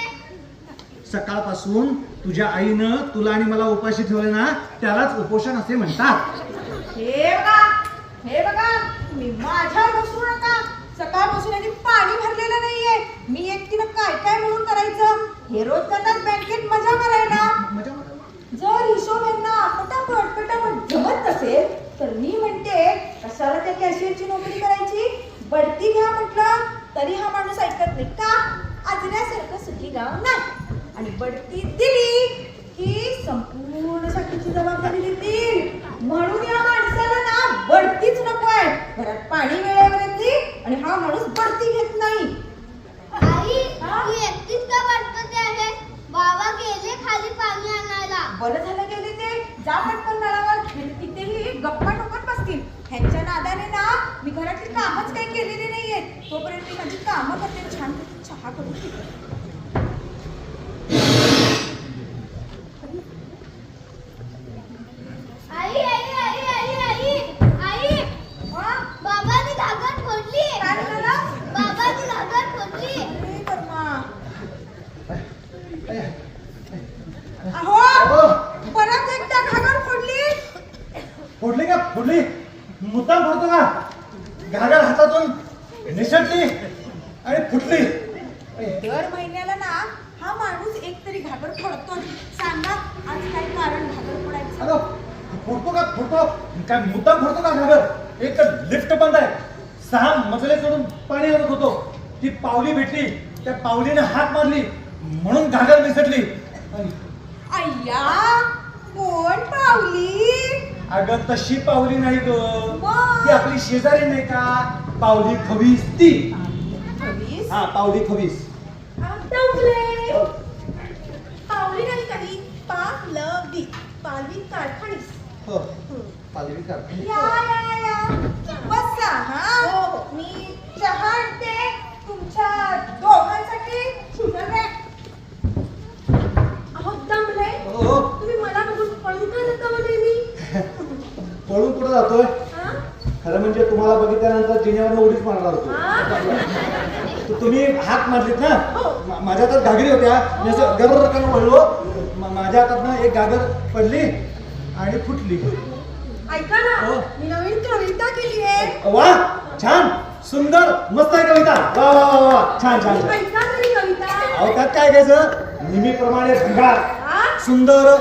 सकाळपासून तुझ्या आईनं तुला आणि मला उपाशी ठेवले ना, त्यालाच उपोषण असे म्हणतात.
हे बघा तुम्ही माझ्यावर बसू नका. सकाळपासून यांनी पाणी भरलेलं नाहीये. मी एकटीनं काय काय म्हणून करायचं? हे रोज जातात बँकेत मजा करायला. जर हिशोब यांना पटापट जमत नसेल तर मी म्हणते कशाला त्या कॅशियरची नोकरी करायची? बढती घ्या म्हटलं तरी हा माणूस ऐकत नाही. का? आजऱ्यासारखं सुखी गाव नाही. आणि बढती दिली की संपूर्ण साठी जबाबदारी देतील. म्हणून या माणसाला ना बढतीच नको आहे. घरात पाणी वेळेवर येते आणि हा माणूस बढती घेत नाही.
आई तू एकटीच का वाटते आहे? बाबा गेले खाली पाणी आणायला.
बरं झालं गेले ते. जा पटकन नळावर. तिथेही गप्पा टोकत बसतील. ह्यांच्या नादाने ना मी घरातली कामच काही केलेली नाहीयेत. तोपर्यंत मी माझी कामं करते, छान चहा करून पिते.
आई आई आई आई आई आई बाबांनी घागर फोडली.
काय झालं?
बाबांनी घागर फोडली.
अरे कर्मा. अहो परत एकदा घागर फोडली.
फोडली का फोडली? मुद्दाम फोडतो का? घागर हातातून निसटली आणि फुटली.
दर महिन्याला ना हा माणूस एक तरी घागर फोडतो. सांगा आज काय कारण घागर फोडायचं?
अगं फोडतो का फोडतो? काय मुद्दाम फोडतो का घागर? एक तर लिफ्ट बंद आहे, 6 मजले चढून पाणी आणत होतो. ती पावली भेटली, त्या पावलीने हात मारली म्हणून घागर निसटली.
अय्या कोण पावली?
अगं तशी पावली नाही ग,
मग?
ती आपली शेजारी नाही का पावली खवीस ती.
खवीस?
हा पावली खवीस.
डबले. पावली नाही कधी पावलवी. पालवी कारखानीस.
हो पालवी कारखानी.
या या या बसा. हा मी चहा आणते तुमच्या दोघांसाठी. अहो दमले.
हो.
तुम्ही मला बघून पळून का जाता म्हणे मी?
पळून कुठं जातोय?
हा?
खरं म्हणजे तुम्हाला बघितल्यानंतर जिन्यावरनं उडीच मारणार होतो.
हा?
तुम्ही हात मारलीत ना,
हो.
माझ्या हातात घागरी होत्या, मी असं गर्र करून वळलो, माझ्या हातातनं एक घागर पडली आणि फुटली.
ऐका ना
हो.
मी नवीन कविता केली आहे.
वा छान सुंदर मस्त आहे कविता. वा वा वा वा छान छान छान.
ऐका तरी कविता.
अहो त्यात काय घ्यायचं? नेहमीप्रमाणे भंगार
हा?
सुंदर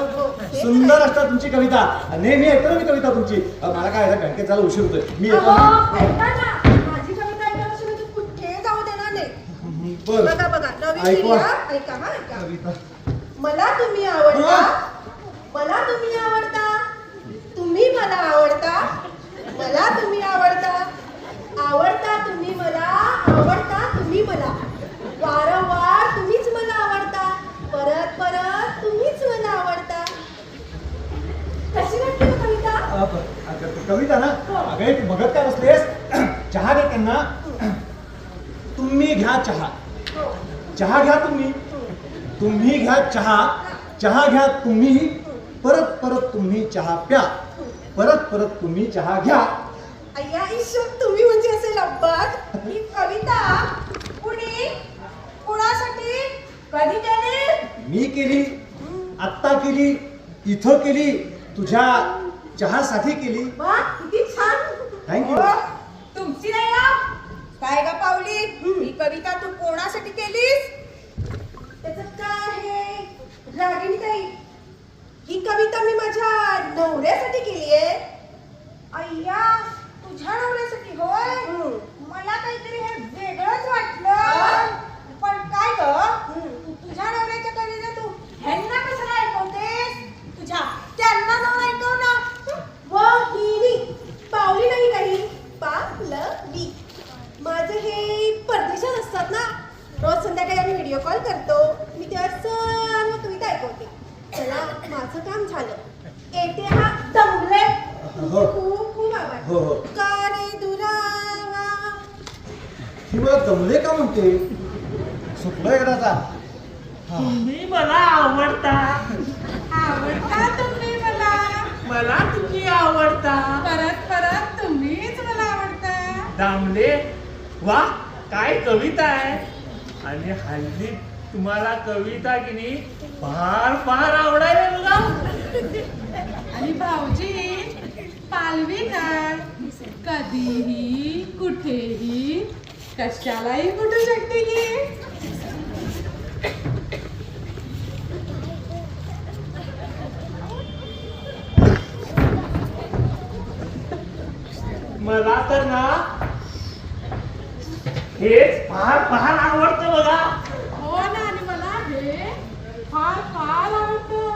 सुंदर असतात तुमची कविता. नेहमी ऐकतो ना मी कविता तुमची. मला काय आहे, बँकेत जायला उशीर होतोय. मी येतो
अहो,
ना.
ऐका ना माझी कविता ऐकल्याशिवाय मी कुठे जाऊ देणार नाही.
बरं
बघा बघा नवीन
ऐकवा.
केली हा. ऐका हा ऐका.
कविता.
मला तुम्ही आवडता. मला तुम्ही आवडता. तुम्ही मला आवडता. मला तुम्ही आवडता. आवडता तुम्ही मला. आवडता तुम्ही मला. वारंवार तुम्हीच मला आवडता. परत परत तुम्हीच मला आवडता. कशी वाटली हो कविता?
कविता ना? अगं तू बघत काय बसलेस? चहा घ्या त्यांना. तुम्ही घ्या चहा. चहा घ्या तुम्ही. तुम्ही घ्या चहा. चहा घ्या तुम्ही. परत परत तुम्ही चहा प्या. परत परत तुम्ही चहा घ्या.
अय्या ईश्वर तुम्ही म्हणजे असे लब्बक. ही कविता कुणी कुणासाठी कधी केली?
मी केली, आत्ता केली, इथं केली, तुझ्या चहासाठी केली.
वा किती छान.
Thank you.
हो, तुमची नाही ना? काय ग पावली ही कविता तू कोणासाठी केलीस? त्याचं काय आहे रागिणी ताई? ही कविता मी माझ्या नवऱ्यासाठी केली आहे. अय्या तुझ्या नवऱ्यासाठी होय? मला काहीतरी हे वेगळंच वाटलं. पण काय ग तुझ्या नवऱ्याच्या कविता तू ह्यांना कशाला ऐकवतेस? तुझ्या त्यांना जाऊन ऐकव ना. वहिनी पावली नाही काही पावलवी. माझं हे परदेशात असतात ना, रोज संध्याकाळी आम्ही व्हिडिओ कॉल करतो. मी तेव्हा सर्व कविता ऐकवते. चला माझं काम झालं. येते हा दमले.
हो.
खूप खूप आभार.
हो, हो.
का रे दुरावा.
ही मला दमले का म्हणते? सुटलोय का त्याचा?
तुम्ही मला आवडता.
आवडता तुम्ही मला.
मला तुम्ही आवडता.
परत परत तुम्हीच मला आवडता.
दामले वा काय कविता आहे. आणि हल्ली तुम्हाला कविता की नाही फार फार आवडायला बघा.
आणि भाऊजी पालवी काय कधीही कुठेही कशालाही कुठू शकते की.
मला तर ना हेच फार फार आवडतं बघा.
हो ना. आणि मला हे फार फार आवडतं.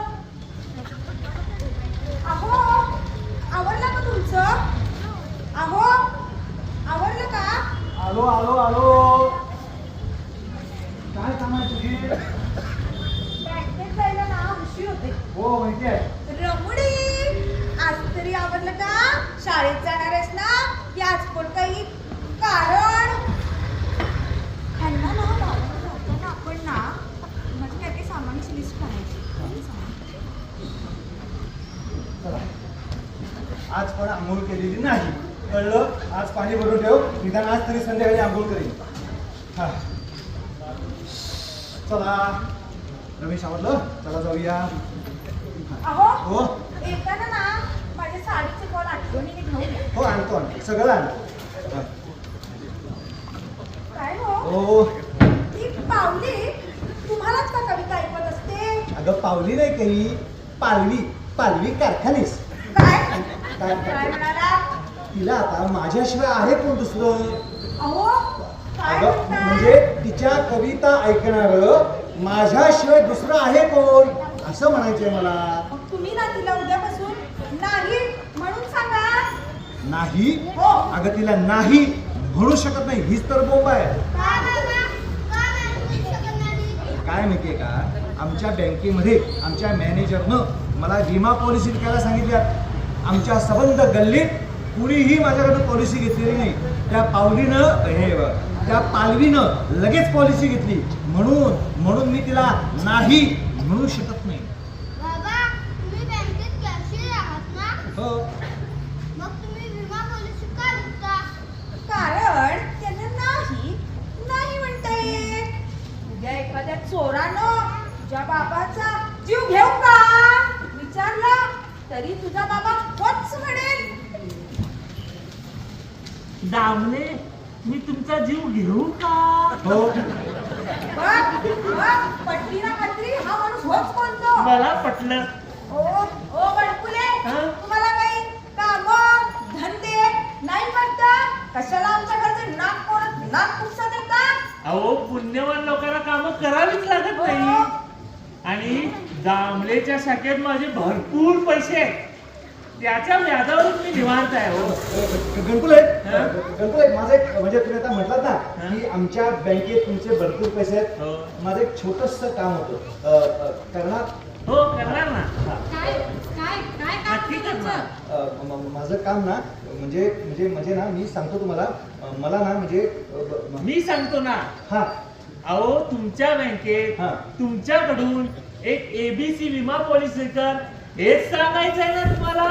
अहो आवडलं का तुमचं? अहो आवडलं का?
आलो आलो आलो. काय काम आहे तुझी?
बँकेत जायला ना उशीर होते.
हो माहिती आहे.
रमुडी आज तरी आवडलं का? शाळेत जाणार आहेस ना की आज पण काही कारण खायला ना जाताना आपण ना माझी काय काही सामानाची लिस्ट करायची.
चला. आज पण आंघोळ केलेली नाही, कळलं? आज पाणी भरून ठेव, निदान आज तरी संध्याकाळी आंघोळ करेन. हा चला रमेश, आवडलं? चला जाऊया.
अहो
हो
येताना ना माझ्या साडीचे कॉल आठवणीने घेऊया.
हो आणतो आणतो, सगळं आणतो. हा.
काय हो
हो
ती पावली तुम्हालाच का कविता ऐकत असते?
अगं पावली नाही काही, पालवी पालवी कारखानीस.
काय
काय
काय म्हणाला?
तिला आता माझ्याशिवाय आहे कोण दुसरं?
अहो काय
अगं
म्हणताय?
म्हणजे तिच्या कविता ऐकणार माझ्याशिवाय दुसरं आहे कोण, असं म्हणायचंय मला.
मग तुम्ही ना तिला उद्यापासून नाही म्हणून सांगा.
नाही
हो.
अगं तिला नाही म्हणू शकत नाही, हीच तर बोंब आहे.
का बाबा? का नाही शकत नाही?
काय माहितीये का, आमच्या बँकेमध्ये आमच्या मॅनेजरनं मला विमा पॉलिसी विकायला सांगितल्या. आमच्या सबंध गल्लीत कुणीही माझ्याकडनं पॉलिसी घेतलेली नाही. त्या पावलीनं त्या पालवीनं लगेच पॉलिसी घेतली. म्हणून मी तिला नाही म्हणू शकत नाही.
बाबा, तुम्ही बँकेत कॅशियर आहात ना?
हो
मग तुम्ही विमा पॉलिसी का विकता?
कारण त्यांना नाही नाही म्हणता येत. उद्या एखाद्या चोरानं तुझ्या बाबाचा जीव घेऊ का विचारलं तरी तुझा बाबा होच म्हणेल.
दामले, मी तुमचा जीव घेऊ का?
हो
पटली ना पटली, हा माणूस होच म्हणतो.
मला पटलं.
ओ बडकुले,
हा?
तुम्हाला काही काम धंदे नाही वाटत? कशाला आमच्या घरचे नाक पुसत देता?
अहो पुण्यवान लोकांना कामं करावीच लागत नाही. आणि दामलेच्या शाखेत माझे भरपूर पैसे आहेत, त्याच्या व्याजावरून मी निवांत आहे. हो
गणकुले
हा?
गणकुले, माझं एक म्हणजे तुम्ही आता म्हटलात ना
हा?
की आमच्या बँकेत तुमचे भरपूर पैसे आहेत.
हो.
माझं एक छोटंसं काम होतं करणार.
हो करणार ना.
काय काय काय काम
नक्की करणार.
तुमचं?
माझं काम ना म्हणजे ना मी सांगतो तुम्हाला. मला ना म्हणजे
मी सांगतो ना.
हा
अहो तुमच्या बँकेत
हा.
तुमच्याकडून एक एबीसी विमा पॉलिसी कर, हेच सांगायचंय ना तुम्हाला.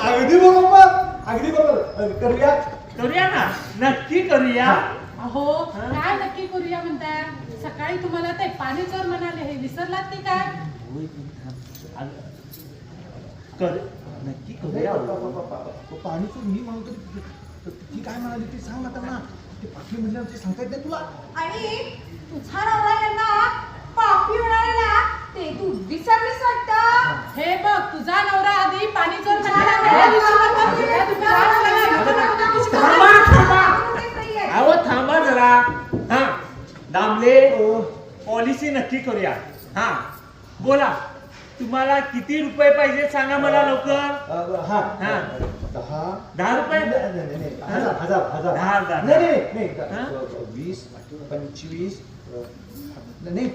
अगदी बरोबर, अगदी बरोबर. करूया.
करूया ना, नक्की करूया.
अहो काय नक्की करूया म्हणताय? सकाळी तुम्हाला ते पाणी चोर म्हणाले, हे विसरलात की काय?
नक्की करूया.
पाणीचं मी म्हणतो ती काय म्हणाली ती सांग ना त्यांना. ते पाठी म्हणल्यावर ते सांगता येत नाही तुला.
आणि तुझा नवरा यांना पापी म्हणाला ते तू विसरलीस वाटतं.
हे बघ, तुझा नवरा आधी पाणी चोर म्हणाला, हे विसरू नका. हे तुम्ही
थांबा थांबा, अहो थांबा जरा. हा दामले, पॉलिसी नक्की करूया. हा बोला, तुम्हाला किती रुपये पाहिजे सांगा मला लवकर.
हा
हा. 10 रुपये?
हजार हजार हजार.
10,000.
नाही
हा?
20 25 नाही.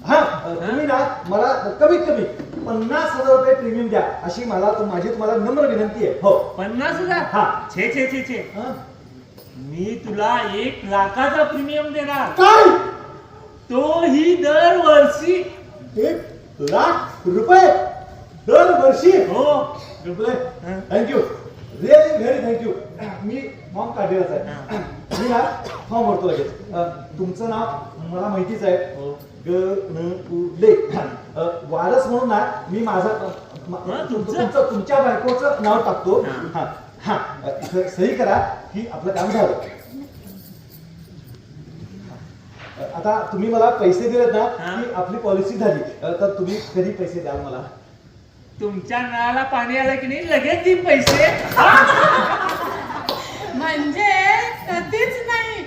हा तुम्ही ना मला कमीत कमी 50,000 रुपये प्रीमियम द्या, अशी माझी तुम्हाला नम्र विनंती आहे. हो
50,000?
हा.
छे
हा?
मी तुला 1 लाखाचा प्रीमियम देणार,
काय
तोही दरवर्षी.
1 लाख रुपये दरवर्षी?
हो.
Thank you, really very thank you. मी फॉर्म काढलेलाच आहे. मी ना फॉर्म भरतो लगेच. तुमचं नाव मला माहितीच आहे, गणकुले. वारस म्हणून ना मी तुमच्या बायकोचं नाव टाकतो. हा हा सही करा की आपलं काम झालं. आता तुम्ही मला पैसे दिलेत ना की आपली पॉलिसी झाली. तर तुम्ही कधी पैसे द्याल मला?
तुमच्या नळाला पाणी आलं की नाही लगेच ती पैसे.
म्हणजे कधीच नाही.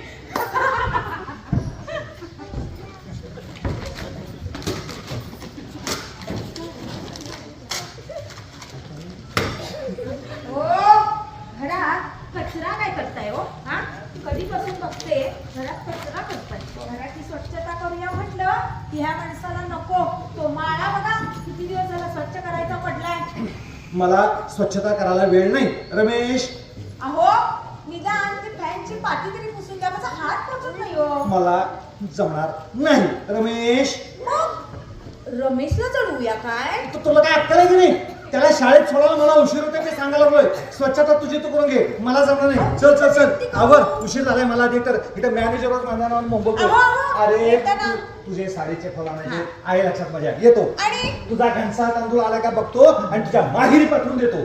घरात कचरा काय करताय हो? हा कधीपासून बघते घरात कचरा करताय. घराची स्वच्छता करूया म्हटलं की ह्या माणसाला नको. तो माळा बघा किती दिवस झाला स्वच्छ करायचा पडलाय.
मला स्वच्छता करायला वेळ नाही. रमेश,
अहो निदान ती फॅनची पाठी तरी पुसून द्या, माझा हात पोचत नाही हो.
मला जमणार नाही. रमेश,
मग रमेशला चढवूया काय?
तुला काय अक्कल आहे की नाही? त्याला शाळेत सोडायला मला उशीर होते मी सांगायला लागलोय. स्वच्छता तुझी तू करून घे, मला जमणार नाही. चल चल चल आवर, उशीर झालाय मला. दे तर इथं मॅनेजर माझ्या नावानं मुंबई. अरे
येताना.
तुझे साडीचे फळ आणायचे आहे लक्षात माझ्या. येतो
आणि
तुझा घनसा तांदूळ आला का बघतो आणि तुझ्या माहेरी पाठवून देतो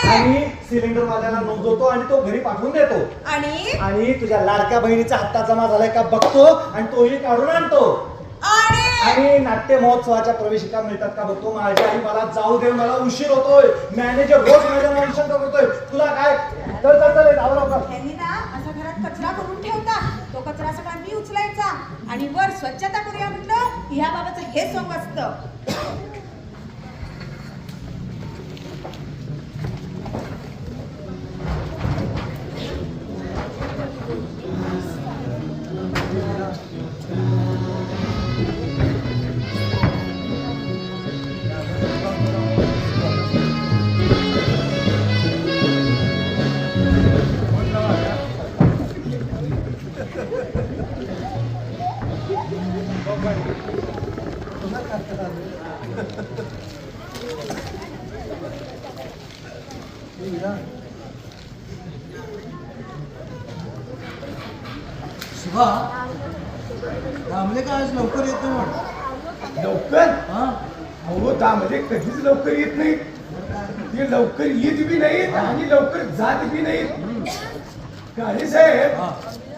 आणि सिलेंडर वाल्याला नोंदवतो आणि तो घरी पाठवून देतो आणि तुझ्या लाडक्या बहिणीचा हप्ता जमा झालाय का बघतो आणि तोही काढून आणतो आणि नाट्य महोत्सवाच्या प्रवेशिका मिळतात का बघतो. माझी आई मला जाऊ दे, मला उशीर होतोय. मॅनेजर रोज माझ्या माणसांत करतोय. तुला काय तर
त्यांनी ना असा घरात कचरा करून ठेवता, तो कचरा सगळा मी उचलायचा आणि वर स्वच्छता करूया म्हटलं ह्या बाबाचं हे सोंग असतं.
शिवा, दामले का आज लवकर येतो म्हण.
लवकर?
हा,
अहो दामले कधीच लवकर येत नाहीत. ते लवकर येत बी नाहीत आणि लवकर जात बी नाहीत. काळे साहेब,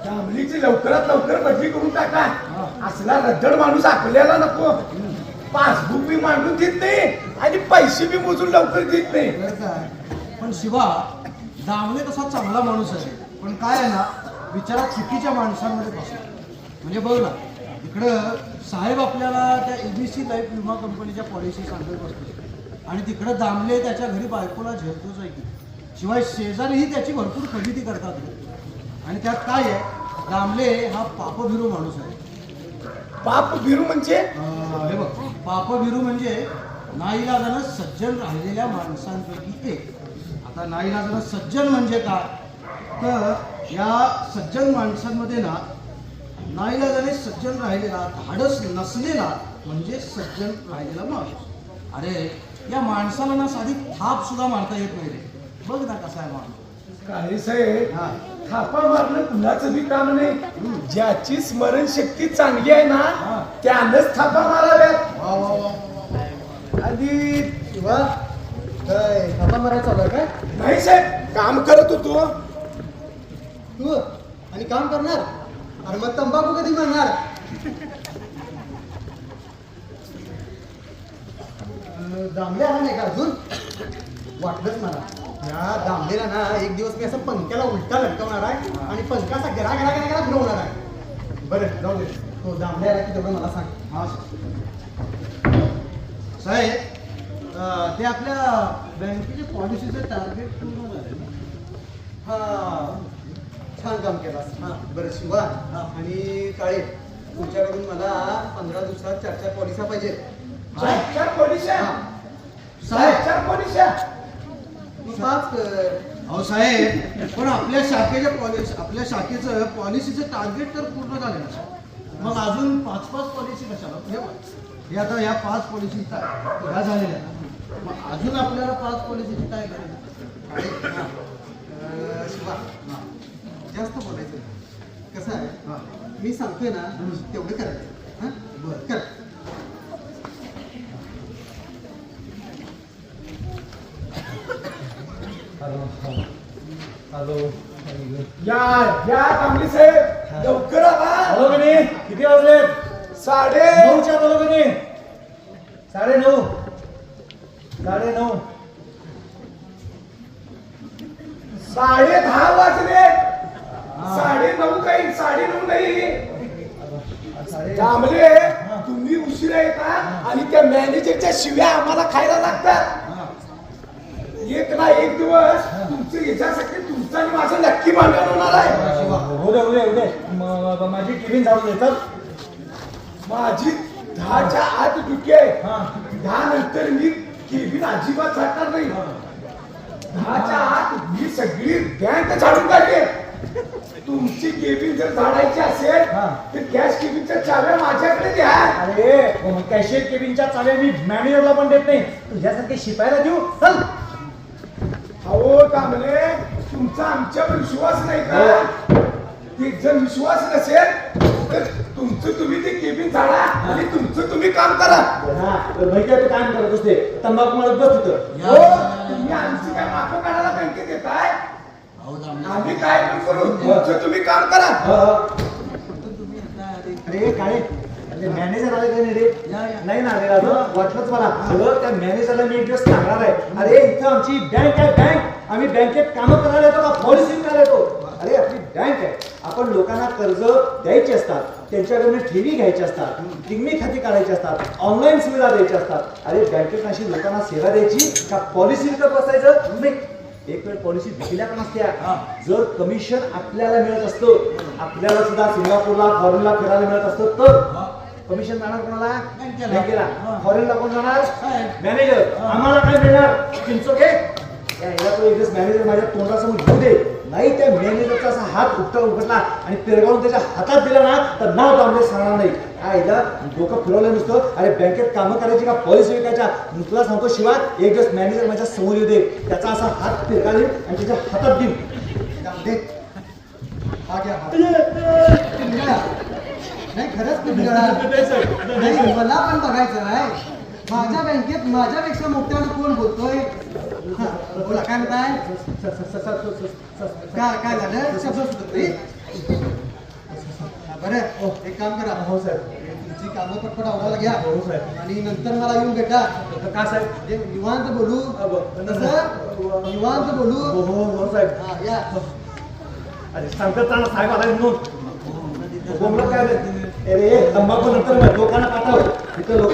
दामलीची लवकरात लवकर बदली करून टाका. असला रद्दड माणूस आपल्याला नको. पासबुक बी मांडून देत नाही आणि पैसे बी मोजून लवकर देत नाही.
बरं काय. पण शिवा, दामले तसा चांगला माणूस आहे, पण काय आहे ना, विचारा चुकीच्या माणसांमध्ये बसतो. म्हणजे बघ ना, इकडं साहेब आपल्याला त्या ABC लाईफ विमा कंपनीच्या पॉलिसी सांगत बसतो आणि तिकडं दामले त्याच्या घरी बायकोला झेलतोच आहे की. शिवाय शेजारीही त्याची भरपूर खरेदी करतात आणि त्यात काय आहे, दामले हा पापभिरू माणूस आहे.
पाप बिरू म्हणजे?
हे बघ, पापभिरू म्हणजे नाईलाजानं सज्जन राहिलेल्या माणसांपैकी एक. आता नाईलाजानं सज्जन म्हणजे काय, तर या सज्जन माणसांमध्ये ना नाईलाजाने सज्जन राहिलेला, धाडस नसलेला म्हणजे सज्जन राहिलेला माणूस. अरे या माणसाला ना साधी थाप सुद्धा मारता येत नाही रे. बघ ना कसा आहे माणूस.
काळे साहेब, थापा मारणं कुणाचं बी काम नाही. ज्याची स्मरणशक्ती चांगली आहे ना त्यानंच थापा माराव्यात.
वा वा वा.
आधी शिवा काय थापा मारायला चालू आहे काय?
नाही साहेब, काम करत होतो.
तू आणि काम करणार? अरे मग तंबाखू कधी म्हणणार? दामले आला नाही का अजून? वाटलंच मला. या दामलेला ना एक दिवस मी असं पंख्याला उलटा लटकवणार आहे आणि पंख्याचा गिरा गिरा गिरा गिरा फिरवणार आहे. बरं जाऊ दे, तो दामले आला की तेवढं मला सांग.
हा साहेब, ते आपल्या बँकेच्या पॉलिसीचं टार्गेट पूर्ण झालं ना.
हा, छान काम केलास. हा बरं शिवा आणि काळे, तुमच्याकडून मला 15 दिवसात 4 पॉलिसा पाहिजे.
4 पॉलिशा?
साहेब,
4 पॉलिशा?
5 कर.
अहो साहेब, पण आपल्या शाखेचं पॉलिसीचं टार्गेट तर पूर्ण झालं ना. मग अजून 5 पॉलिसी कशाला? हे आता ह्या 5 पॉलिसी ह्या झालेल्या, मग अजून आपल्याला 5 पॉलिसीची काय करायचं?
शिवा, जास्त बोलायचं कसं आहे, मी सांगतोय ना तेवढं करायचं. हा बरं कर. हॅलो,
या कामली साहेब, लवकर आला.
हॅलो गणी, किती वाजले? 9:30 बोलो गणी. 9:30. 9:30.
10:30 वाजले. 9:30 काही 9:30 नाही. दामले, तुम्ही उशिरा येता आणि त्या मॅनेजरच्या शिव्या आम्हाला खायला लागतात. एक ना एक दिवस तुमचं याच्यासाठी तुमचं आणि माझं नक्की भांडण होणार आहे.
उद्या माझी टिफिन चालू देतात.
माझी 10च्या आत ड्युटी आहे. 10 नंतर मी केबिन अजिबात झाडणार नाही. 10च्या आत मी सगळी बँक झाडून काढली. तुमची केबिन जर झाडायची असेल तर कॅश केबिनच्या चाव्या माझ्याकडे द्या.
अरे कॅशियर केबिनच्या चाव्या मी मॅनेजरला पण देत नाही, तुझ्यासारखे शिपायला देऊ. चल.
अहो कांबळे, तुमचा आमच्यावर विश्वास नाही का? ते जर विश्वास नसेल तर तुमचं तुम्ही ते केबिन झाडा आणि तुमचं तुम्ही काम करा.
माहिती आहे तू काम करत असते, तंबाखू मला बस तिथं.
हो, तुम्ही आमची काय माफं काढायला बँकेत येताय? आम्ही काय पण करू, तुमचं तुम्ही काम करा.
अरे काय मॅनेजर आले का नाही रे? नाही ना रे राजू, वाटलंच मला. अगं त्या मॅनेजरला मी एक दिवस सांगणार आहे, अरे इथं आमची बँक आहे, बँक. आम्ही बँकेत कामं करायला येतो का पॉलिसी करायला येतो? अरे आपली बँक आहे, आपण लोकांना कर्ज द्यायची असतात, त्यांच्याकडून ठेवी घ्यायची असतात, पिगमी खाती काढायची असतात, ऑनलाईन सुविधा द्यायच्या असतात. अरे बँकेत अशी लोकांना सेवा द्यायची का पॉलिसी विकत बसायचं? नाही. एक वेळ पॉलिसी विकल्या पण असत्या. जर कमिशन आपल्याला मिळत असतं, आपल्याला सुद्धा सिंगापूरला फॉरेनला फिरायला मिळत असतं, तर कमिशन जाणार कोणाला? बँकेला. फॉरेनला कोण जाणार? मॅनेजर. आम्हाला काय मिळणार? चिंचोके याला तो एक मॅनेजर माझ्या तोंडासमोर घेऊ दे, नाही त्या मॅनेजरचा असा हात उघडला आणि पेरगावून त्याच्या हातात दिला ना तर नाव दामले सांगणार नाही. आईला डोकं फिरवलं नुसतं. अरे बँकेत कामं करायची का पॉलिसी विकायच्या? तुला सांगतो शिवा, एक दिवस मॅनेजर माझ्या समोर येऊ दे, त्याचा असा हात फिरकाले आणि त्याच्या हातात देऊ.
नाही खरंच नाही, मला पण बघायचं आहे. माझ्या बँकेत माझ्यापेक्षा मोठ्यानं कोण बोलतोय? बोला काय म्हणताय? काय झालं? शब्द सुचत नाही. बरं एक काम करा. हो साहेब, तुमची कामं पटपट आवडायला घ्या. हो साहेब, आणि नंतर मला येऊन भेटा. का साहेब? निवांत बोलू. कसं निवांत बोलू? हो हो साहेब. हा या.
अरे सांगतात ना साहेब आला म्हणून बोमलं काय अरे तंबाखू नंतर लोकांना पाठव, तिथं लोक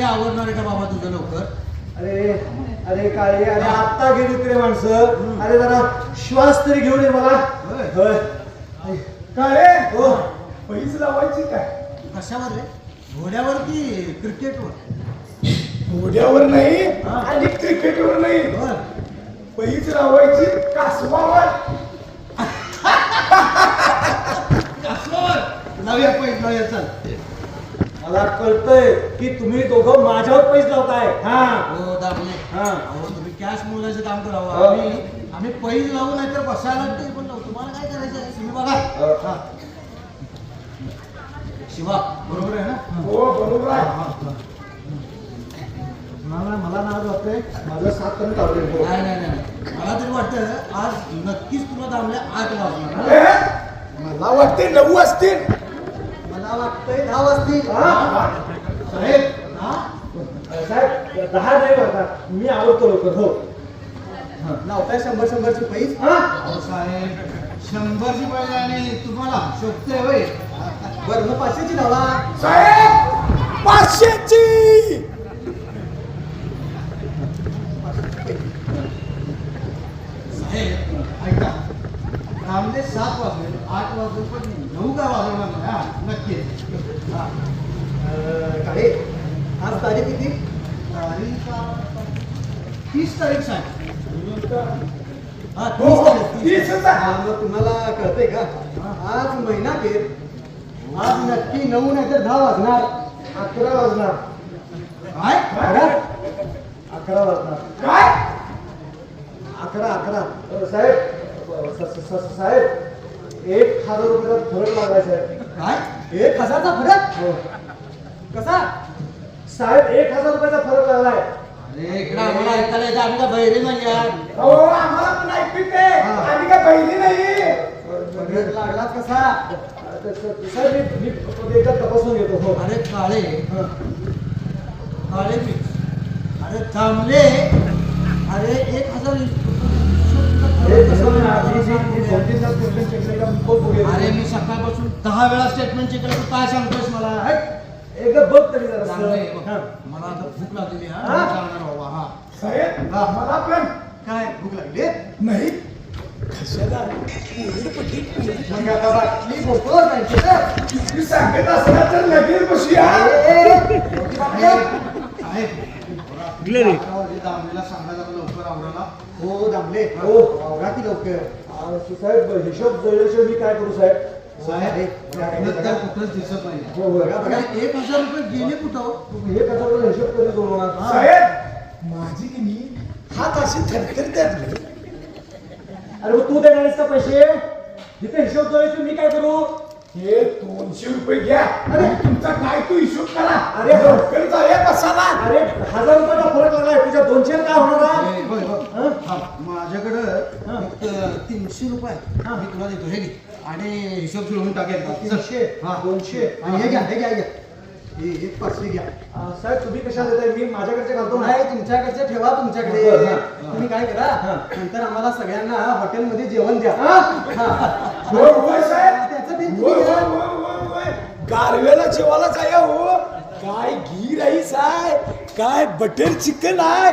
आवडणार आहे का बाबा तुझं लवकर?
अरे अरे काळे, अरे आत्ता गेली रे माणसं. अरे जरा श्वास तरी घेऊन ये मला.
काळे हो, पैसे लावायची काय?
कशावर रे? घोड्यावर की क्रिकेटवर?
घोड्यावर नाही आणि क्रिकेटवर नाही, पैसे लावायची कासवावर.
कासवावर लावूया पैसे लावूया. चल,
मला कळतंय की तुम्ही दोघं माझ्यावर पैसे लावताय. हा
हो दाबले.
हा
तुम्ही कॅश मोजायचं काम करावं. आम्ही पैसे लावू नाही तर बसायला ते पण लावू. तुम्हाला काय करायचं आहे तुम्ही बघा. शिवा बरोबर आहे ना?
हो बरोबर आहे.
मला नाव वाटतंय माझं 7 पर्यंत आवडेल.
नाही नाही नाही, मला तरी वाटतं आज नक्कीच तुला दाबले 8 वाजणार.
मला वाटते 9 असतील.
मला वाटतंय 10 वाजतील.
साहेब साहेब 10 नाही बघा, मी आवडतो लवकर. हो
लावताय 100-100ची पैस. साहेब 100ची पाहिजे आणि तुम्हाला शोधतोय होय. बरं मग 500ची लावा.
साहेब 500ची.
साहेब ऐका, रामले 7 वाजले, 8 वाजले पण 9 का वाजवणार नाही. हा नक्की. काळे आज तारीख किती? तारीख 30 तारीख सांग. हा 30 तारीख. मग तुम्हाला कळतंय का आज महिना खेळ. आज नक्की 9 नाही तर 10 वाजणार. 11 वाजणार. काय 11 वाजणार. काय 11 साहेब साहेब 1,000 रुपयाचा फरक लागलाय साहेब. काय 1,000चा फरक? हो. कसा साहेब? 1,000 रुपयाचा फरक लागलाय. अरे इकडे आम्हाला ऐकायला येतं. आम्ही का बहिरी नाही यार.
हो आम्हाला पण ऐकते. आम्ही काय पहिली नाही.
फरक लागला कसा?
साहेब मी एकदा तपासून घेतो. हो.
अरे काळे काळे मी अरे थांबले. अरे 1,000 अरे मी सकाळपासून 10 वेळा स्टेटमेंट चेक केलं. काय सांगतोस मला?
एकदा बघ तरी जरा.
मला आता भूक लागलेली. हा सांगणार बाबा. हा
साहेब मला पण
काय भूक लागली
नाही.
मग आता बाटली बोलतो
तुम्ही सांगत असला तर लगेच बसूया.
दामलेला सांगा जरा लवकर आवराला. हो दामले
हो.
आवरा की लवकर.
साहेब हिशोब जुळल्याशिवाय मी काय करू साहेब?
साहेब कुठंच दिसत नाही.
हो, हो.
बघा, 1,000 रुपये गेले कुठं?
तुम्ही 1,000 रुपये हिशोब कधी जुळवणार?
साहेब माझी की मी हात अशी थरथरतात.
अरे तू देणार आहेस का पैसे? जिथे हिशोब जुळल्याशिवाय मी काय करू?
हे 200 रुपये घ्या. अरे तुमचा काय तू हिशोब करा.
अरे
लवकर जाऊया बसाला.
अरे 1,000 रुपयाचा फरक लागलाय. तुझ्या 200 काय होणार आहे?
माझ्याकडं 300 रुपये मी तुला देतो. हे घे आणि हिशोब जुळवून टाकेल.
300 200
आणि हे घ्या हे घ्या हे घ्या. हे 500 घ्या.
साहेब तुम्ही कशाला देताय? मी माझ्याकडचे घालतो ना.
नाही तुमच्याकडचे ठेवा तुमच्याकडे.
बरं, हा.
तुम्ही काय करा नंतर आम्हाला सगळ्यांना हॉटेलमध्ये जेवण द्या.
होय होय साहेब.
त्याचं बिल
होय
तुम्ही
होय
द्या.
होय होय होय. गारव्याला जेवायला जाया हो. काय घी राईस आहे, काय बटर चिकन आहे.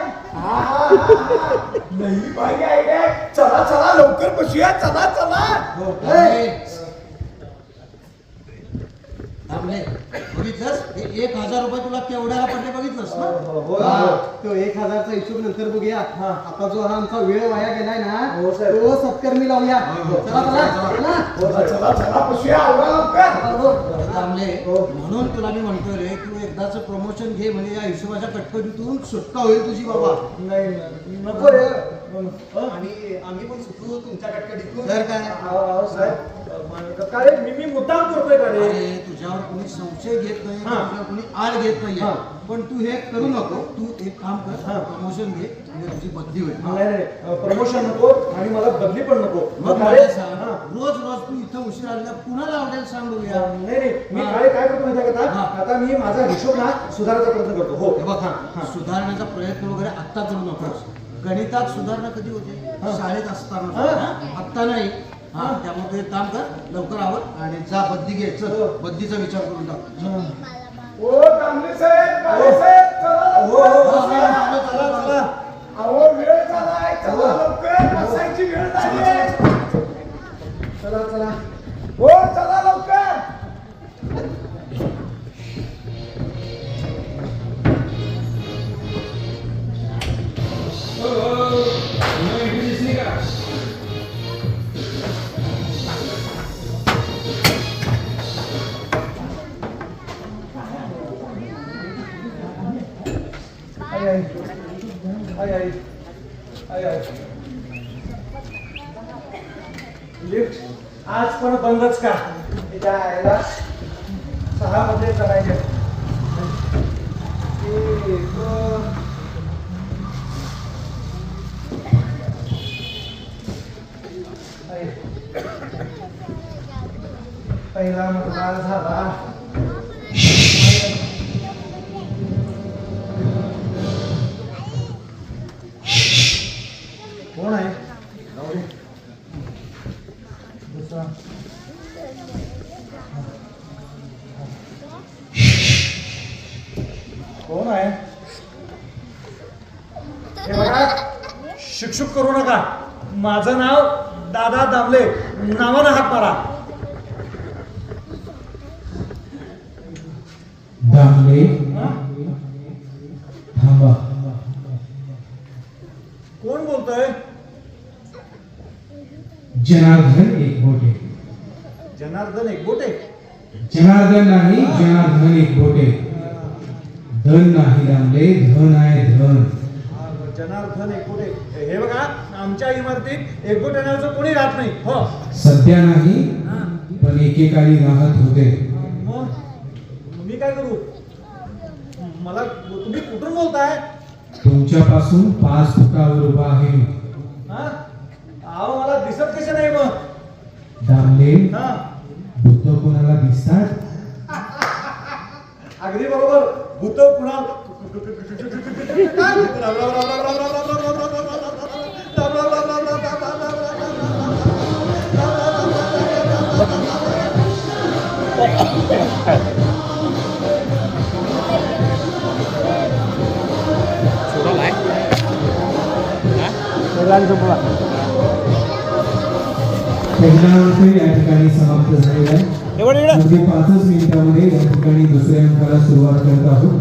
नाही भारी आयडिया. चला चला लवकर बसूया. चला चला.
थांबले बघितलंस? हे 1,000 रुपये तुला केवढ्याला पडले बघितलंस ना?
हो.
तो 1,000चा हिशोब नंतर बघूया. आता जो हा आमचा वेळ वाया गेलाय ना
हो, साहेब.
तो सत्कर्मी लावूया. चला चला चला.
चला चला बसूया. आवरा लवकर.
थांबले म्हणून तुला मी म्हणतोय रे तू एकदाच प्रमोशन घे म्हणजे या हिशोबाच्या कटकटीतून सुटका होईल तुझी बाबा.
नाही नको रे.
आणि आम्ही पण सुटू तुमच्या कटकटीतून. तर काय
साहेब काय मी मुद्दाम करतोय का रे?
अरे तुझ्यावर कोणी संशय घेत नाही. तुझ्यावर कोणी आड घेत नाही. पण तू हे करू नको. तू एक काम कर प्रमोशन घे म्हणजे तुझी बदली होईल.
नाही प्रमोशन नको आणि मला बदली पण नको.
मग
काय
मला सांग, रोज रोज तू इथं उशीर आलेला कुणाला आवडेल सांग बघूया.
नाही मी काय करतो माहिती आहे का? आता मी माझा हिशोब ना सुधारायचा प्रयत्न करतो. हो
हे बघ सुधारण्याचा प्रयत्न वगैरे आत्ता करू नकोस. गणितात सुधारणा कधी होते? शाळेत असताना. आत्ता नाही. त्यामुळे तू एक काम कर लवकर आवर आणि जा बदली घे. चल बदलीचा विचार करून टाक.
ओ कांबळे साहेब, काळे साहेब, चला
हो
लवकर.
चला चला.
अहो वेळ झालाय. चला लवकर. बसायची वेळ झाली.
चला चला.
हो चला लवकर.
लिफ्ट आज पण बंदच का? त्या याला 6 मध्ये करायचे. पहिला मतदार झाला. कोण आहे? दुसरा कोण आहे? हे बघा शिक्षक करू नका. माझं नाव दादा दामले. नावानं हाक मारा.
जनार्दन एकबोटे.
जनार्दन एकबोटे.
जनार्दन नाही, जनार्दन एकबोटे. धन नाही दामले, धन आहे धन.
जनार्दन एकबोटे. हे बघा, आमच्या इमारतीत एकबोटे नावाचं कोणी राहत नाही. हो.
सध्या नाही, पण एकेकाळी राहत होते.
मग मी काय करू? मला तुम्ही कुठून बोलताय?
तुमच्यापासून 5 फुटावर उभा आहे मी.
हा? अहो, मला दिसत कसे नाही मग?
दामले,
हा,
बुद्ध कोणाला दिसतात?
अगदी बरोबर. भूत कुणा
पहिला अंक या ठिकाणी समाप्त झालेला आहे. अगदी 5च मिनिटामध्ये या ठिकाणी दुसऱ्या अंकाला सुरुवात करत आहोत.